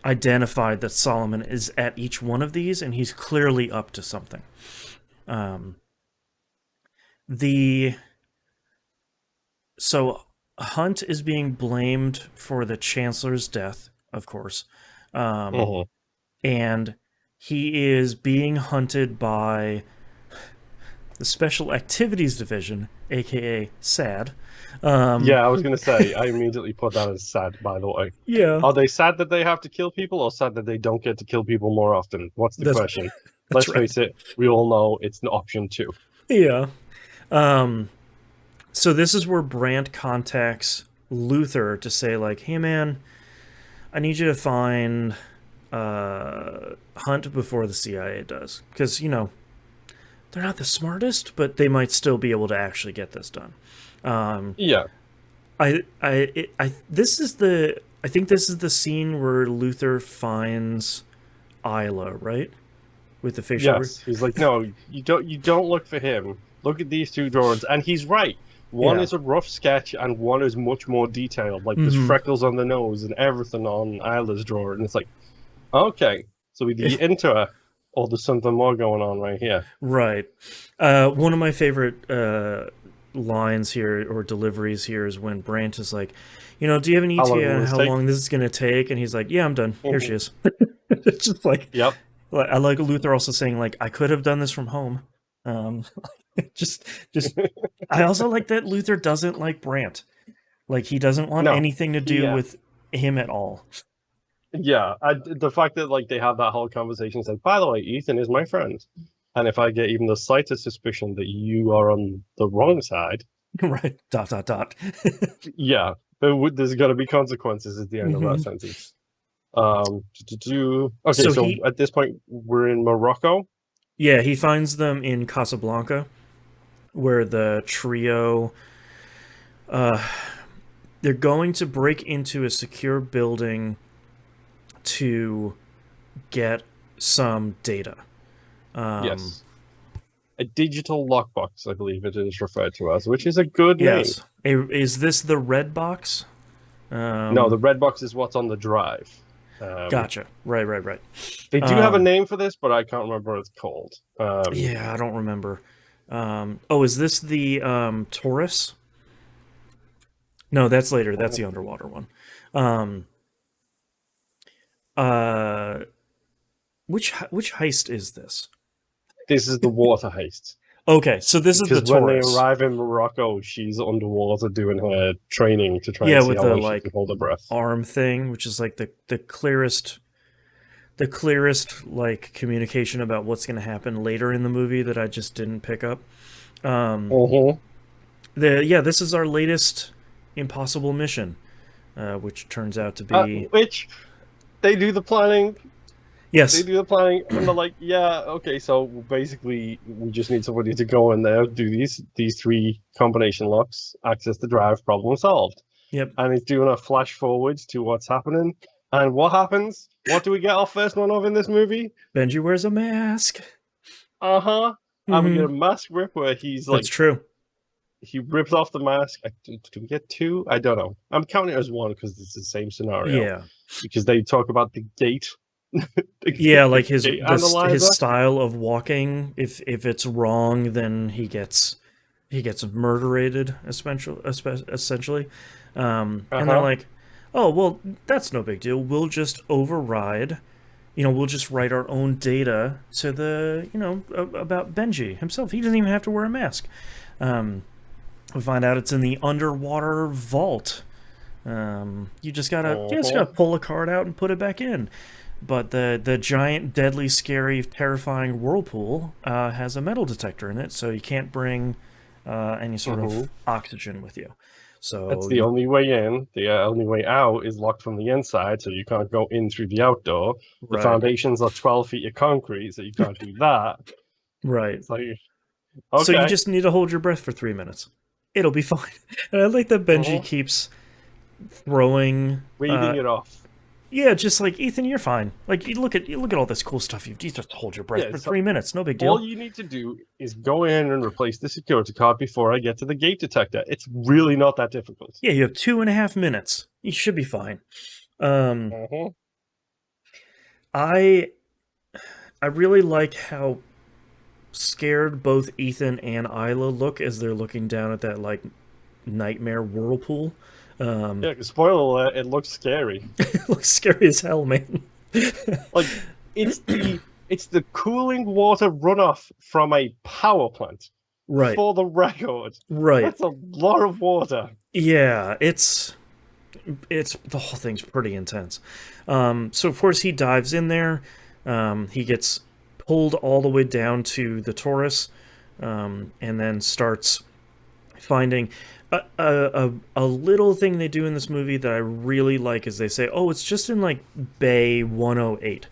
identified that Solomon is at each one of these, and he's clearly up to something. Um, the so Hunt is being blamed for the Chancellor's death, of course, um, Mhm. and he is being hunted by the Special Activities Division, aka SAD. Yeah, I was gonna say, I immediately put that as sad, by the way. Yeah, Are they sad that they have to kill people, or sad that they don't get to kill people more often? What's the that's question? that's Let's right. face it, we all know it's an option too. Yeah. Um, so this is where Brandt contacts Luther to say like, "Hey man, I need you to find Hunt before the CIA does, because they're not the smartest, but they might still be able to actually get this done." Um, Yeah. this is the I think this is the scene where Luther finds Isla, right, with the facial. Yes. He's like, no, you don't look for him. Look at these two drawings, and he's right. One Yeah. is a rough sketch, and one is much more detailed. Like there's Mm-hmm. freckles on the nose and everything on Isla's drawer, and it's like, okay, so either you into her, or there's something more going on right here. Right. One of my favorite lines here or deliveries here is when Brandt is like, do you have an How long ETA will on this how take? long this is going to take? And he's like, yeah, I'm done. Here she Mhm. is. It's just Yep. like, I like Luther also saying like, I could have done this from home. Um, just, just, I also like that Luther doesn't like Brandt. Like, he doesn't want No. anything to do Yeah. with him at all. Yeah. The fact that like they have that whole conversation is like, by the way, Ethan is my friend, and if I get even the slightest suspicion that you are on the wrong side, Right. Dot, dot, dot. yeah, there's going to be consequences at the end of that Hmm. sentence. Okay, So so he, at this point we're in Morocco. yeah, he finds them in Casablanca, where the trio uh, they're going to break into a secure building to get some data. Yes. A digital lockbox, I believe it is referred to as, which is a good name. Yes. Is this the red box? No, the red box is what's on the drive. Gotcha. Right. They do have a name for this, but I can't remember what it's called. Yeah, I don't remember. Oh, is this the Taurus? No, that's later. That's the underwater one. Uh, which heist is this? This is the water heist. Okay, so this is the Because when they Taurus. arrive in Morocco, she's underwater doing her training to try Yeah, and see with how the long she can hold her breath. arm thing, which is like the clearest like communication about what's going to happen later in the movie that I just didn't pick up. This is our latest impossible mission, which turns out to be which they do the planning. Yes, they do the planning, and they're like, "Yeah, okay. So basically, we just need somebody to go in there, do these 3 combination locks, access the drive, problem solved." Yep. And it's doing a flash forwards to what's happening. And what happens? What do we get our first one of in this movie? Benji wears a mask. And we get a mask rip where he's like, that's true. He rips off the mask. Do we get 2? I don't know. I'm counting it as 1 because it's the same scenario. Yeah. Because they talk about the gate. Like his style of walking. If it's wrong, then he gets murderated, essentially. And they're like, oh well, that's no big deal. We'll just override. We'll just write our own data to the about Benji himself. He doesn't even have to wear a mask. We find out it's in the underwater vault. You just gotta pull a card out and put it back in. But the giant, deadly, scary, terrifying whirlpool has a metal detector in it, so you can't bring any sort of oxygen with you. So that's the only way in. The only way out is locked from the inside, so you can't go in through the outdoor. The foundations are 12 feet of concrete, so you can't do that. Right. It's like, okay. So you just need to hold your breath for 3 minutes. It'll be fine. And I like that Benji keeps waving it off. Yeah, just like, Ethan, you're fine. Like, you look at all this cool stuff. You just hold your breath for 3 minutes. No big deal. All you need to do is go in and replace the security card before I get to the gate detector. It's really not that difficult. Yeah, you have 2.5 minutes. You should be fine. I really like how scared both Ethan and Isla look as they're looking down at that like nightmare whirlpool. Yeah, spoiler alert, it looks scary. It looks scary as hell, man. Like, it's the cooling water runoff from a power plant. Right. For the record. Right. That's a lot of water. Yeah, it's the whole thing's pretty intense. So of course he dives in there. He gets pulled all the way down to the Taurus, and then starts finding a little thing they do in this movie that I really like is they say, oh, it's just in like Bay 108.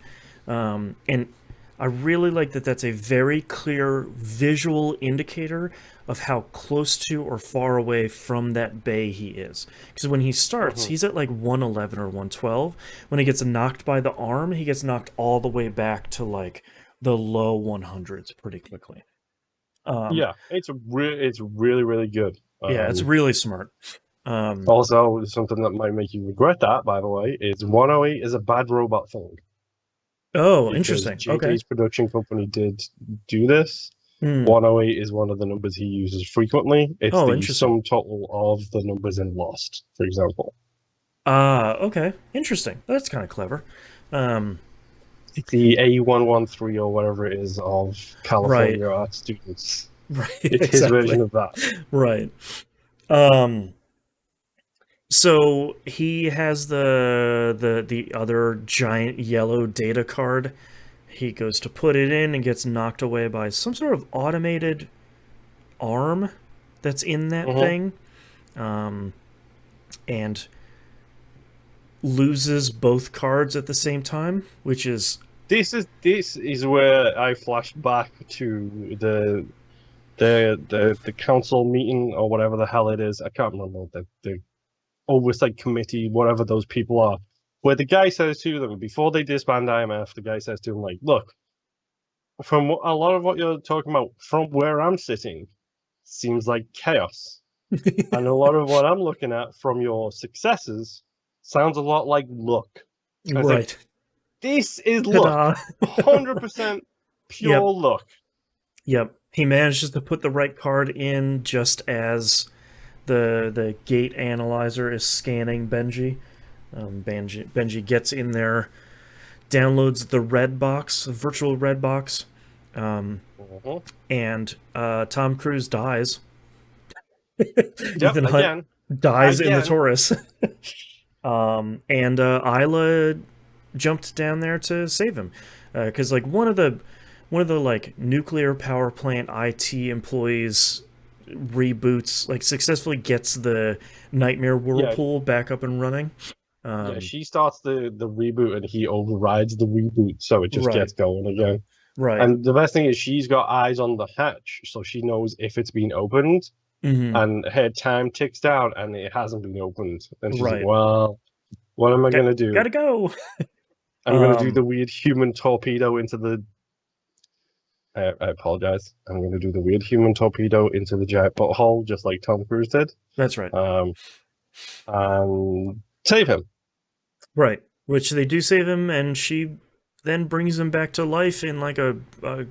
And I really like that that's a very clear visual indicator of how close to or far away from that bay he is. Because when he starts, he's at like 111 or 112. When he gets knocked by the arm, he gets knocked all the way back to like the low 100s pretty quickly. Yeah, it's really, really good. Yeah, it's really smart. Also, something that might make you regret that, by the way, is 108 is a bad robot thing. Oh, interesting. JJ's production company did do this. 108 is one of the numbers he uses frequently. It's the sum total of the numbers in Lost, for example. Okay. Interesting. That's kind of clever. It's the A113 or whatever it is of California art students. Right. It's his version of that. Right. So he has the other giant yellow data card. He goes to put it in and gets knocked away by some sort of automated arm that's in that thing, and loses both cards at the same time, which is this is where I flash back to the council meeting or whatever the hell it is. I can't remember the oversight committee, whatever those people are, where the guy says to them before they disband IMF, the guy says to them like, look, from a lot of what you're talking about, from where I'm sitting, seems like chaos. And a lot of what I'm looking at from your successes sounds a lot like luck. I was like, Right. this is luck. Ta-da. 100% pure Yep. luck. Yep. He manages to put the right card in just as the gate analyzer is scanning Benji. Benji gets in there, downloads the red box, the virtual red box, Mhm. and Tom Cruise dies. Yep, Ethan Hunt again. dies in the Again. Taurus. And Isla jumped down there to save him, because like one of the like nuclear power plant IT employees reboots, like successfully gets the nightmare Yeah, whirlpool back up and running. yeah, Um, she starts the reboot and he overrides the reboot, so it just right, gets going again. right. And the best thing is she's got eyes on the hatch, so she knows if it's been opened, Hmm. and her time ticks down and it hasn't been opened. And she's like, Right. well, what am I Got, gonna do? gotta go. I'm gonna do Um, the weird human torpedo into the I apologize. I'm gonna do the weird human torpedo into the giant butthole, just like Tom Cruise did. that's right. Um and save him. Right. Which they do save him, and she then brings him back to life in like a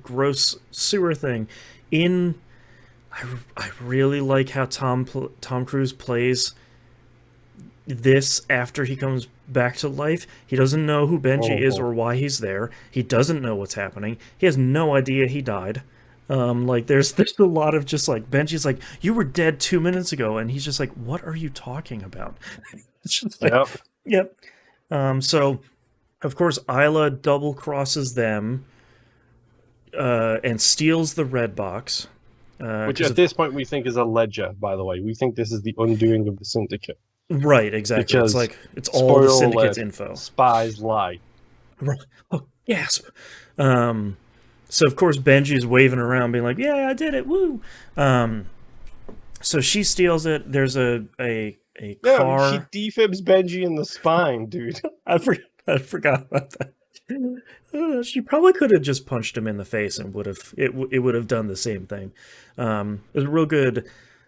gross sewer thing. In I really like how Tom Cruise plays this after he comes back to life. He doesn't know who Benji is Mhm. or why he's there. He doesn't know what's happening. He has no idea he died. Like there's a lot of just like Benji's like, you were dead 2 minutes ago, and he's just like, what are you talking about? It's just like, Yep. yep. So of course Isla double crosses them, and steals the red box. Which Because at of this point we think is a ledger, by the way. We think this is the undoing of the syndicate. right, exactly. It's Because like it's all the spoiler syndicate's alert, info. spies lie. Oh, gasp. Um, so of course Benji's waving around, being like, "Yeah, I did it, woo!" Um, so she steals it. There's a No, she car. defibs Benji in the spine, dude. I forgot about that. She probably could have just punched him in the face and it would have done the same thing. It was real good.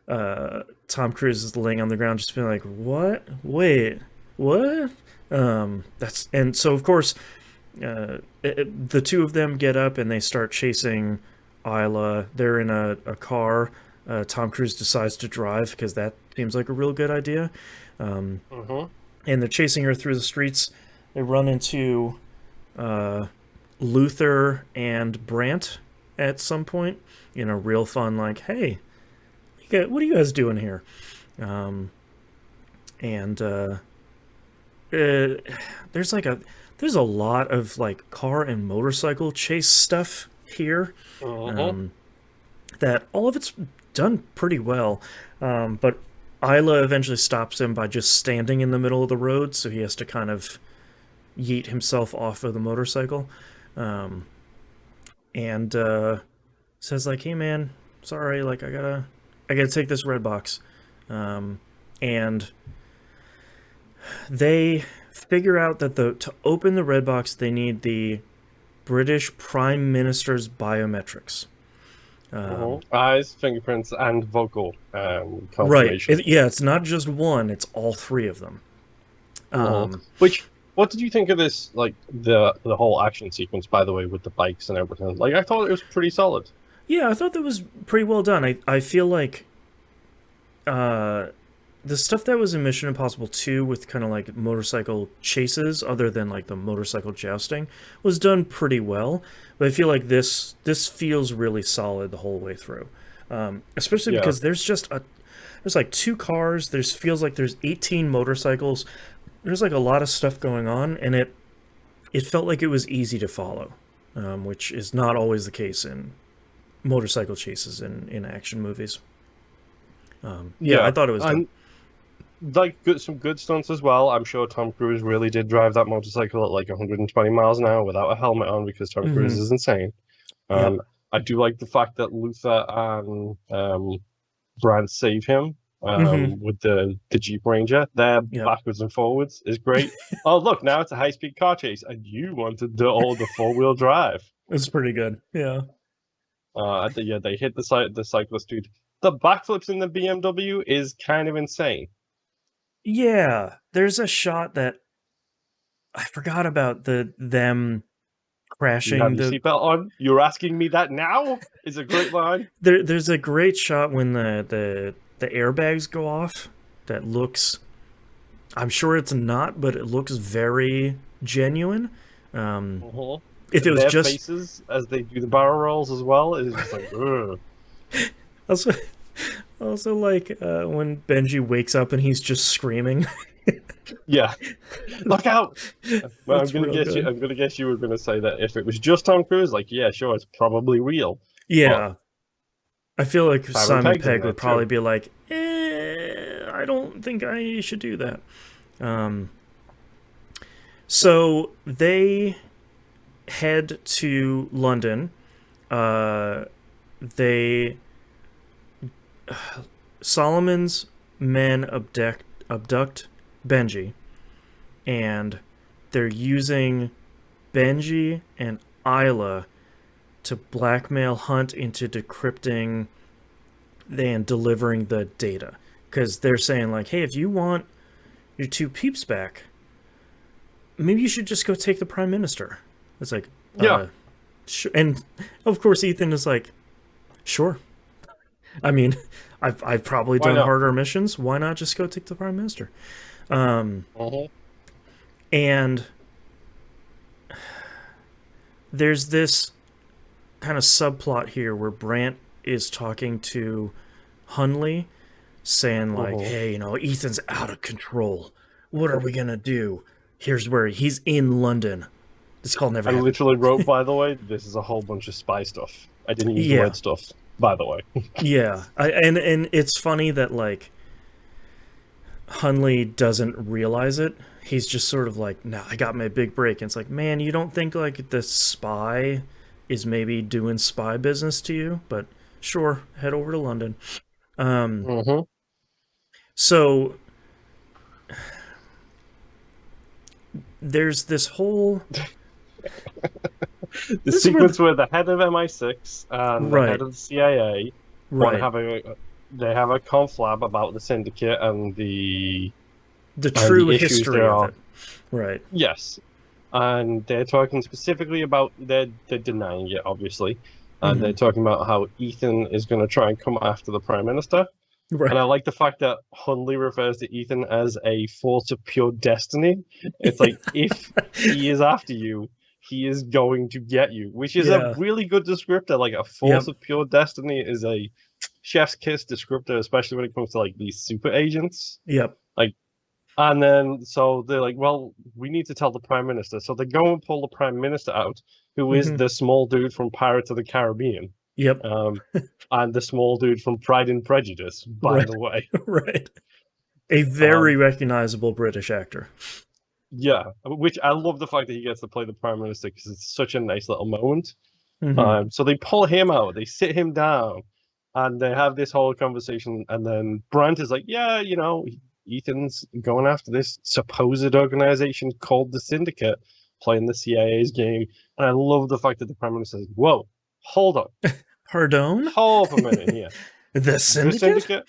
Tom Cruise is laying on the ground, just being like, "What? Wait, what?" That's and so of course, the two of them get up and they start chasing Isla. They're in a car. Tom Cruise decides to drive because that seems like a real good idea. Um, Mm-hmm. and they're chasing her through the streets. They run into uh, Luther and Brant at some point in a real fun, like, hey, what are you guys doing here? Um, and there's like there's a lot of like car and motorcycle chase stuff here. Mm-hmm. Um, that all of it's done pretty well. But Isla eventually stops him by just standing in the middle of the road, so he has to kind of yeet himself off of the motorcycle. Um, and says like, "Hey man, sorry, like I gotta take this red box." And they figure out that to open the red box they need the British Prime Minister's biometrics. Mm-hmm. Eyes, fingerprints, and vocal Right. confirmation. Yeah, it's not just one, it's all three of them. Mm-hmm. Um, What did you think of this? Like the whole action sequence, by the way, with the bikes and everything. Like I thought it was pretty solid. yeah, I thought that was pretty well done. I feel like uh, the stuff that was in Mission Impossible 2 with kind of like motorcycle chases, other than like the motorcycle jousting, was done pretty well. But I feel like this feels really solid the whole way through. Especially Yeah. because there's like two cars. There's feels like there's 18 motorcycles. There's like a lot of stuff going on, and it felt like it was easy to follow, which is not always the case in motorcycle chases in action movies. Yeah, I Yeah, thought it was done. and like some good stunts as well. I'm sure Tom Cruise really did drive that motorcycle at like 120 miles an hour without a helmet on because Tom Cruise Hmm. is insane. Yep. I do like the fact that Luther and Brand save him Hmm. with the Jeep Ranger. Their Yep. backwards and forwards is great. Oh look, now it's a high speed car chase, and you wanted the 4-wheel drive. It's pretty good. Yeah. Yeah, they hit the cyclist dude. The backflips in the BMW is kind of insane. Yeah. There's a shot that I forgot about them You have crashing your the seatbelt on. You're asking me that now? Is a great line. there's a great shot when the airbags go off that looks, I'm sure it's not, but it looks very genuine. Um, Uh-huh. if it was Their just faces as they do the barrel rolls as well is just like, ugh. also also like when Benji wakes up and he's just screaming. Yeah. Look out! Well, That's real good. I'm gonna guess you were gonna say that if it was just Tom Cruise, like, yeah, sure, it's probably real. But Yeah, I feel like Simon Simon Pegg's in Pegg there would probably too. be like, I don't think I should do that. Um, so they head to London. Uh, they Solomon's men abduct Benji, and they're using Benji and Isla to blackmail Hunt into decrypting and delivering the data. Because they're saying, like, hey, if you want your two peeps back, maybe you should just go take the prime minister. It's like, Yeah, and of course Ethan is like, sure. I mean, I've probably why done not? harder missions. Why not just go take the prime minister? Um, Uh-huh. and there's this kind of subplot here where Brant is talking to Hunley, saying like, Uh-huh. hey, Ethan's out of control. What are we gonna do? Here's where he's in London. This call never I happened. literally wrote, by the way, this is a whole bunch of spy stuff. I didn't use the Yeah, word stuff, by the way. yeah. And it's funny that like Hunley doesn't realize it. He's just sort of like, nah, I got my big break. And it's like, man, you don't think like the spy is maybe doing spy business to you? But sure, head over to London. Um, Uh-huh. so there's this whole The this is where sequence where the head of MI6 and the head right, of the CIA want to right. have they have a conflab about the syndicate The and true the issues history there of are. it. Right. Yes, and they're talking specifically about they're denying it obviously, and they're Mm-hmm. talking about how Ethan is going to try and come after the prime minister. Right. And I like the fact that Hunley refers to Ethan as a force of pure destiny. It's like if he is after you, he is going to get you, which is a Yeah. really good descriptor. Like a force Yep. of pure destiny is a chef's kiss descriptor, especially when it comes to like these super agents. Yep. Like, and then so they're like, well, we need to tell the prime minister. So they go and pull the prime minister out, who is Mm-hmm. the small dude from Pirates of the Caribbean, Yep. um, and the small dude from Pride and Prejudice, by Right. the way. Right. A very Um, recognizable British actor. yeah, which I love the fact that he gets to play the prime minister because it's such a nice little moment. Mm-hmm. So they pull him out, they sit him down, and they have this whole conversation. And then Brandt is like, "Yeah, Ethan's going after this supposed organization called the Syndicate, playing the CIA's game." And I love the fact that the prime minister says, "Whoa, hold on, Pardon? hold up a minute here. The The Syndicate? Syndicate,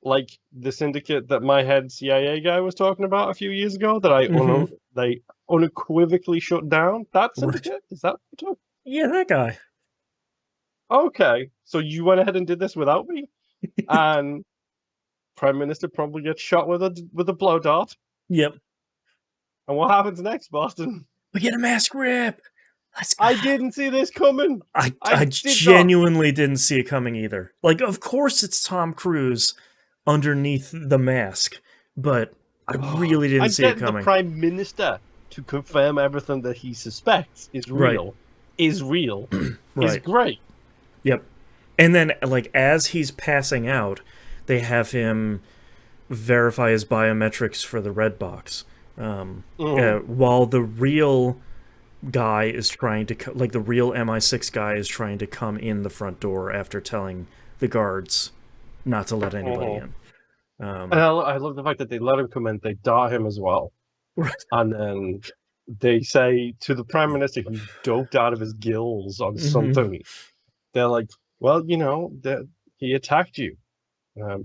like the syndicate that my head CIA guy was talking about a few years ago, that Mm-hmm. they unequivocally shut down. That Right. syndicate is that what you're talking? Yeah, that guy. Okay, so you went ahead and did this without me, and Prime Minister probably gets shot with a blow dart. Yep. And what happens next, Boston? We get a mask rip. Let's go. I didn't see this coming. I I did not. genuinely didn't see it coming either. Like, of course it's Tom Cruise underneath the mask, but I really didn't And see it getting the coming. Prime Minister to confirm everything that he suspects Right. is real, is Right. great. Yep. And then, like, as he's passing out, they have him verify his biometrics for the red box. While the real guy is trying to, like, the real MI6 guy is trying to come in the front door after telling the guards not to let anybody in. And I love the fact that they let him come in, they dart him as well. Right. And then they say to the Prime Minister who's doped out of his gills on Hmm. something, they're like, well, that he attacked you.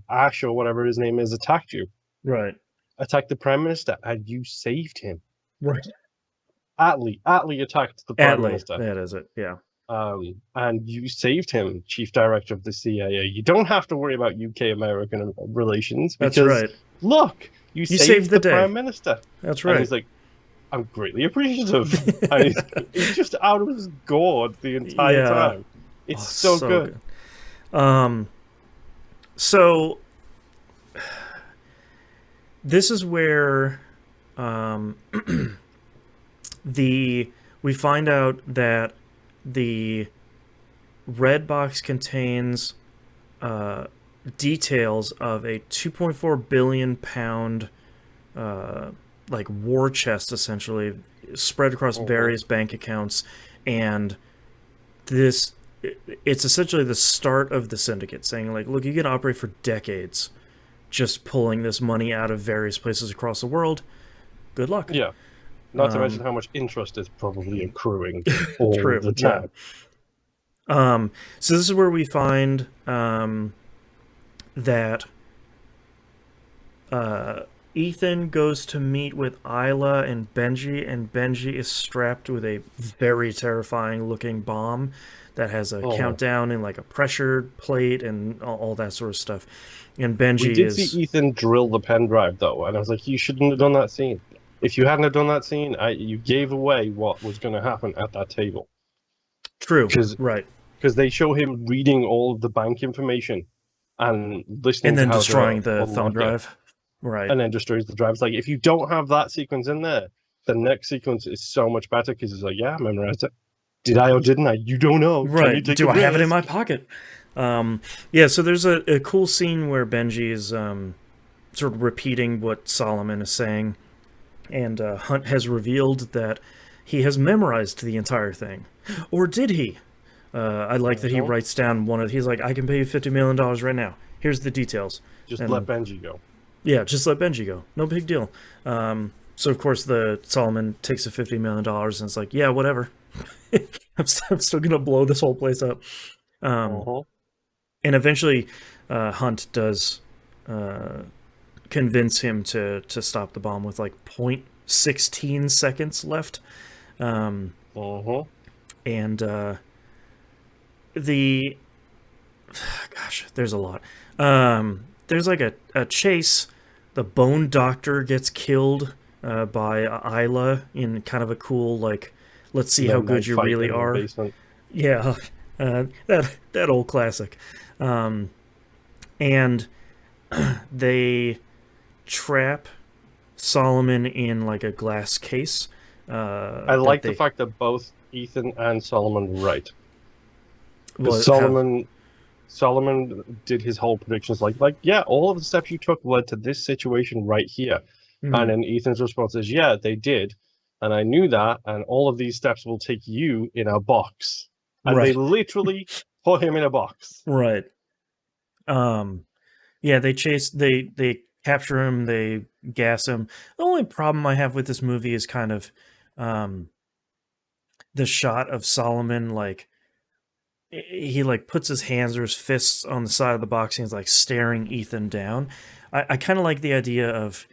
Ash or whatever his name is attacked you. Right. Attacked the Prime Minister, and you saved him. Right. Attlee attacked the Prime Atlee, Minister. that is it. Yeah. And you saved him, Chief Director of the CIA. You don't have to worry about UK-American relations That's because, right. look, you saved the the day. Prime Minister. That's And right. he's like, I'm greatly appreciative. And he's just out of his gourd the entire Yeah. time. It's so good. So this is where we find out that the red box contains details of a 2.4 billion pound like war chest, essentially spread across various bank accounts, and it's essentially the start of the syndicate, saying like, look, you can operate for decades just pulling this money out of various places across the world. Good luck. Yeah. Not to mention how much interest is probably accruing all True, the time. Yeah. So this is where we find that Ethan goes to meet with Isla and Benji is strapped with a very terrifying looking bomb that has a countdown and like a pressure plate and all that sort of stuff. And Benji we did see Ethan drill the pen drive though, and I was like, you shouldn't have done that scene. If you hadn't have done that scene, you gave away what was going to happen at that table. True, right? Because they show him reading all of the bank information and listening, and then to how destroying the thumb drive, right? And then destroys the drive. It's like, if you don't have that sequence in there, the next sequence is so much better because it's like, yeah, I memorized it. Did I or didn't I? You don't know. Right? Do I have it in my pocket? Yeah. So there's a cool scene where Benji is sort of repeating what Solomon is saying. And Hunt has revealed that he has memorized the entire thing. Or did he? I like that he writes down he's like, I can pay you $50 million right now. Here's the details. Just let Benji go. Yeah, just let Benji go. No big deal. So, of course, Solomon takes the $50 million and it's like, yeah, whatever. I'm still going to blow this whole place up. And eventually, Hunt does convince him to stop the bomb with like 0.16 seconds left. And gosh, there's a lot. There's like a chase. The Bone Doctor gets killed by Isla in kind of a cool, like, let's see how good you really are. Yeah, that old classic. And they trap Solomon in like a glass case. I like the fact that both Ethan and Solomon were right. Because Solomon did his whole predictions like, yeah, all of the steps you took led to this situation right here. Mm-hmm. And then Ethan's response is, yeah, they did. And I knew that, and all of these steps will take you in a box. And they literally put him in a box. Right. Yeah, they capture him, they gas him. The only problem I have with this movie is kind of the shot of Solomon, like, he like puts his hands or his fists on the side of the box and he's like staring Ethan down. I kind of like the idea of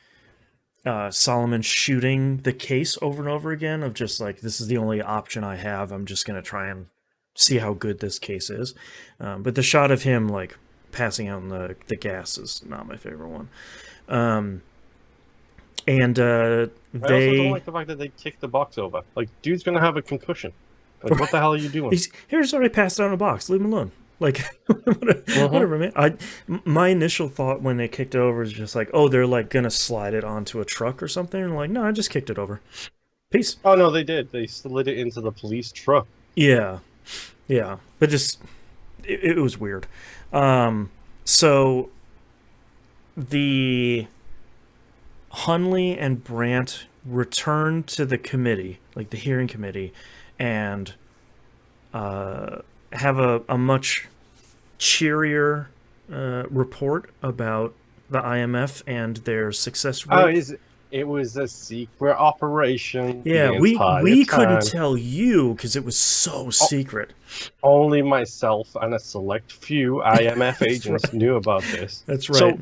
Solomon shooting the case over and over again, of just like, this is the only option I have. I'm just going to try and see how good this case is. But the shot of him like passing out in the gas is not my favorite one. I also don't like the fact that they kicked the box over. Like, dude's going to have a concussion. Like, what the hell are you doing? Here's already passed out in a box. Leave him alone. Like, whatever, man. My initial thought when they kicked it over is just like, oh, they're like gonna slide it onto a truck or something. And like, no, I just kicked it over. Peace. Oh no, they did. They slid it into the police truck. Yeah, but just it was weird. So the Hunley and Brandt return to the committee, like the hearing committee, and have a much cheerier report about the IMF and their success rate. Oh, It was a secret operation Yeah, the entire we couldn't time. tell you because it was so secret. Only myself and a select few IMF That's agents right. knew about this. That's right. So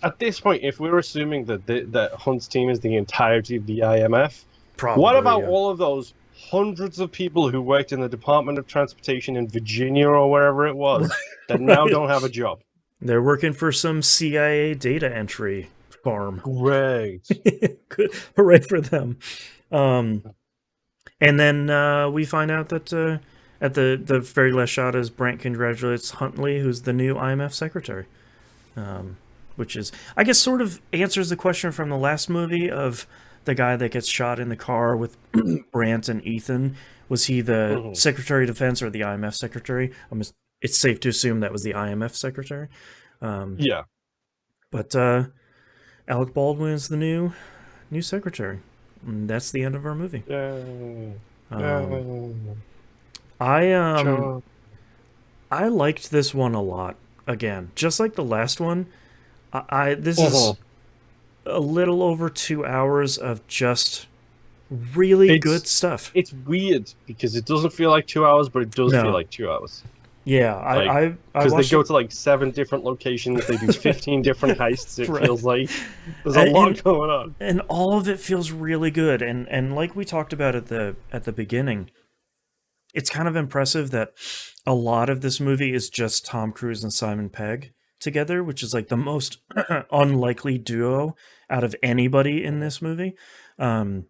at this point, if we're assuming that that Hunt's team is the entirety of the IMF, what Probably, about yeah. all of those hundreds of people who worked in the Department of Transportation in Virginia or wherever it was that now Right. don't have a job? They're working for some CIA data entry farm. Great. Good. Hooray for them. Um, and then we find out that at the very last shot as Brant congratulates Huntley, who's the new IMF secretary. Which is, I guess, sort of answers the question from the last movie of the guy that gets shot in the car with Brant and Ethan. Was he the Mhm. Secretary of Defense or the IMF secretary? It's safe to assume that was the IMF secretary. Yeah. But Alec Baldwin is the new secretary. And that's the end of our movie. Yeah. Um, Yeah. I Sure. I liked this one a lot. Again, just like the last one, I this Mhm. is a little over 2 hours of just really good It's stuff. it's weird because it doesn't feel like 2 hours, but it does feel No, like 2 hours. yeah, Like, I because they watched go it. to like 7 different locations, they do That's right. 15 different heists. That's It right. feels like there's a And, lot going on. and all of it feels really good. And like we talked about at the beginning, it's kind of impressive that a lot of this movie is just Tom Cruise and Simon Pegg together, which is like the most unlikely duo out of anybody in Mhm. this movie. Um,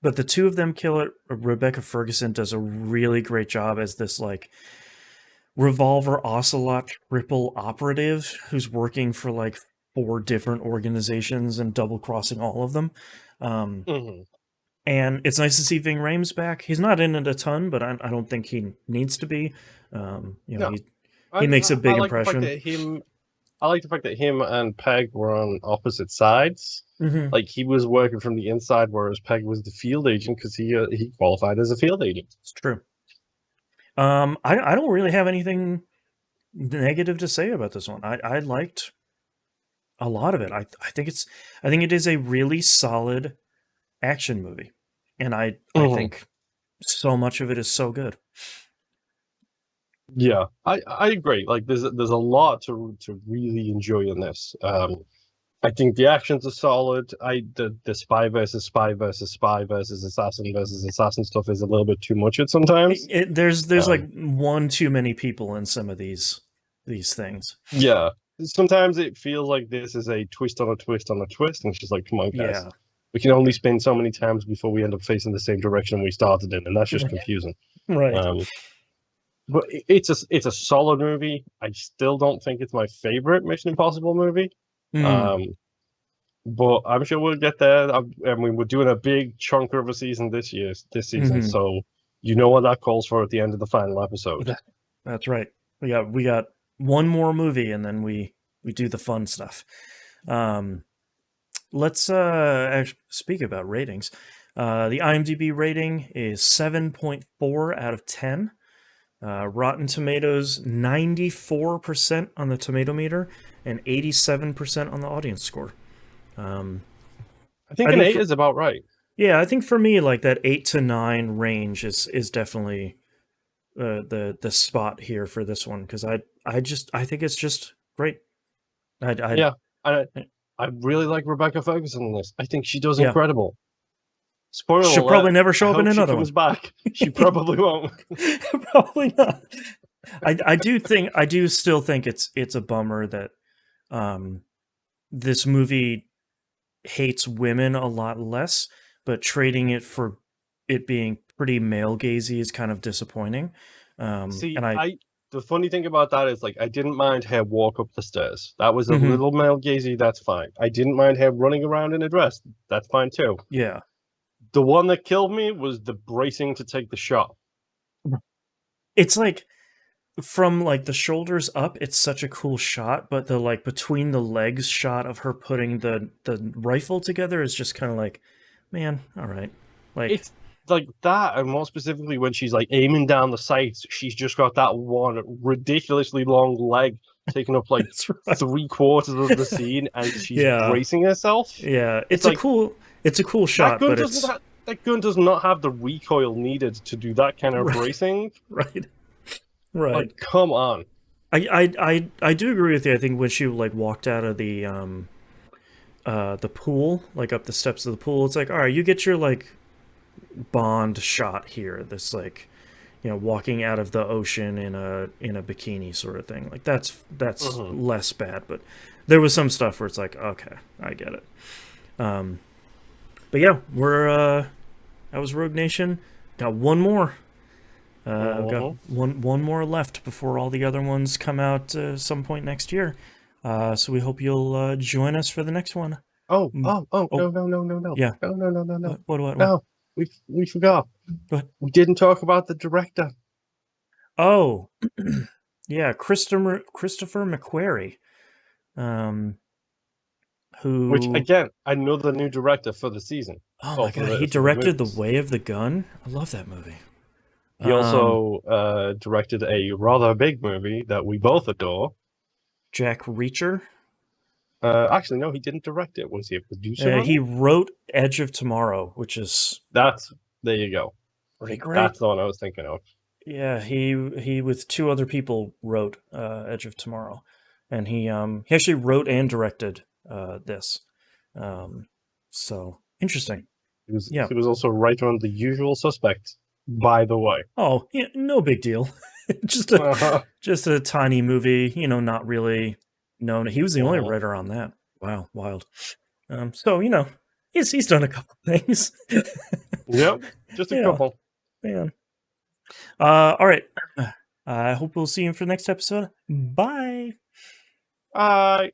but the two of them kill it. Rebecca Ferguson does a really great job as this like Revolver Ocelot triple operative who's working for like four different organizations and double crossing all of them. Um, Mhm. and it's nice to see Ving Rhames back. He's not in it a ton, but I don't think he needs to be. No, He makes a I big like the fact impression. that him. I like the fact that him and Peg were on opposite sides. Hmm. Like he was working from the inside, whereas Peg was the field agent because he qualified as a field agent. It's true. I don't really have anything negative to say about this one. I liked a lot of it. I think it is a really solid action movie, and I Mhm. think so much of it is so good. Yeah, I agree. Like there's a lot to really enjoy in this. I think the actions are solid. The spy versus spy versus spy versus assassin stuff is a little bit too much at sometimes. There's like Um, one too many people in some of these things. yeah, sometimes it feels like this is a twist on a twist on a twist, and it's just like, come on, guys, Yeah, we can only spin so many times before we end up facing the same direction we started in, and that's just confusing. right. Um, but it's a solid movie. I still don't think it's my favorite Mission Impossible movie. Mm, Um, but I'm sure we'll get there. I mean, we're doing a big chunk of a season this season, hmm. so you know what that calls for at the end of the final episode. That's right. We got one more movie, and then we do the fun stuff. Um, let's speak about ratings. The IMDb rating is 7.4 out of 10. Rotten Tomatoes 94% on the tomato meter and 87% on the audience score. Um, I think I an think eight for is about right. Yeah, I think for me like that 8 to 9 range is definitely the spot here for this one because I think it's just great. I Yeah, I I really like Rebecca Ferguson in this. I think she does Yeah, incredible. Spoiler she'll alert! probably never I show up in hope she another one. comes back. She probably won't. Probably not. I do still think it's a bummer that um this movie hates women a lot less, but trading it for it being pretty male gazy is kind of disappointing. See, And I I the funny thing about that is like I didn't mind her walk up the stairs. That was a Mhm, little male gazy. That's fine. I didn't mind her running around in a dress. That's fine too. yeah. The one that killed me was the bracing to take the shot. It's like from like the shoulders up, it's such a cool shot, but the like between the legs shot of her putting the rifle together is just kind of like, man, all right. Like, It's like that, and more specifically when she's like aiming down the sights, she's just got that one ridiculously long leg taking up like That's right. 3/4 of the scene, and she's Yeah. bracing herself. Yeah, It's a like, cool that shot, gun but doesn't it's that gun does not have the recoil needed to do that kind of right, bracing. right, right. Like, come on. I do agree with you. I think when she like walked out of the pool, like up the steps of the pool, it's like, all right, you get your like Bond shot here. This like, walking out of the ocean in a bikini sort of thing. Like that's less bad, but there was some stuff where it's like, okay, I get it. But yeah, we're that was Rogue Nation. Got one more. We've got one more left before all the other ones come out some point next year. So we hope you'll join us for the next one. Oh, Mm. no, Oh, no. yeah. No. What? No, we forgot. What? We didn't talk about the director. Oh, yeah, Christopher McQuarrie, Which, who. again, another new director for the season. Oh Oh, my god, he for the directed The movies. Way of the Gun. I love that movie. He also directed a rather big movie that we both adore. Jack Reacher. Actually, no, he didn't direct it. Was he a producer on He it? wrote Edge of Tomorrow, which is There you go. pretty great. That's the one I was thinking of. Yeah, he with two other people wrote Edge of Tomorrow, and he actually wrote and directed this. So interesting. He was also a writer on The Usual Suspects, by the way. Oh, yeah, no big deal. just a tiny movie, not really known. He was the only writer on that. Wow, wild. So he's done a couple things. Yep, just a couple. Yeah. All right. I hope we'll see you for the next episode. Bye. Bye.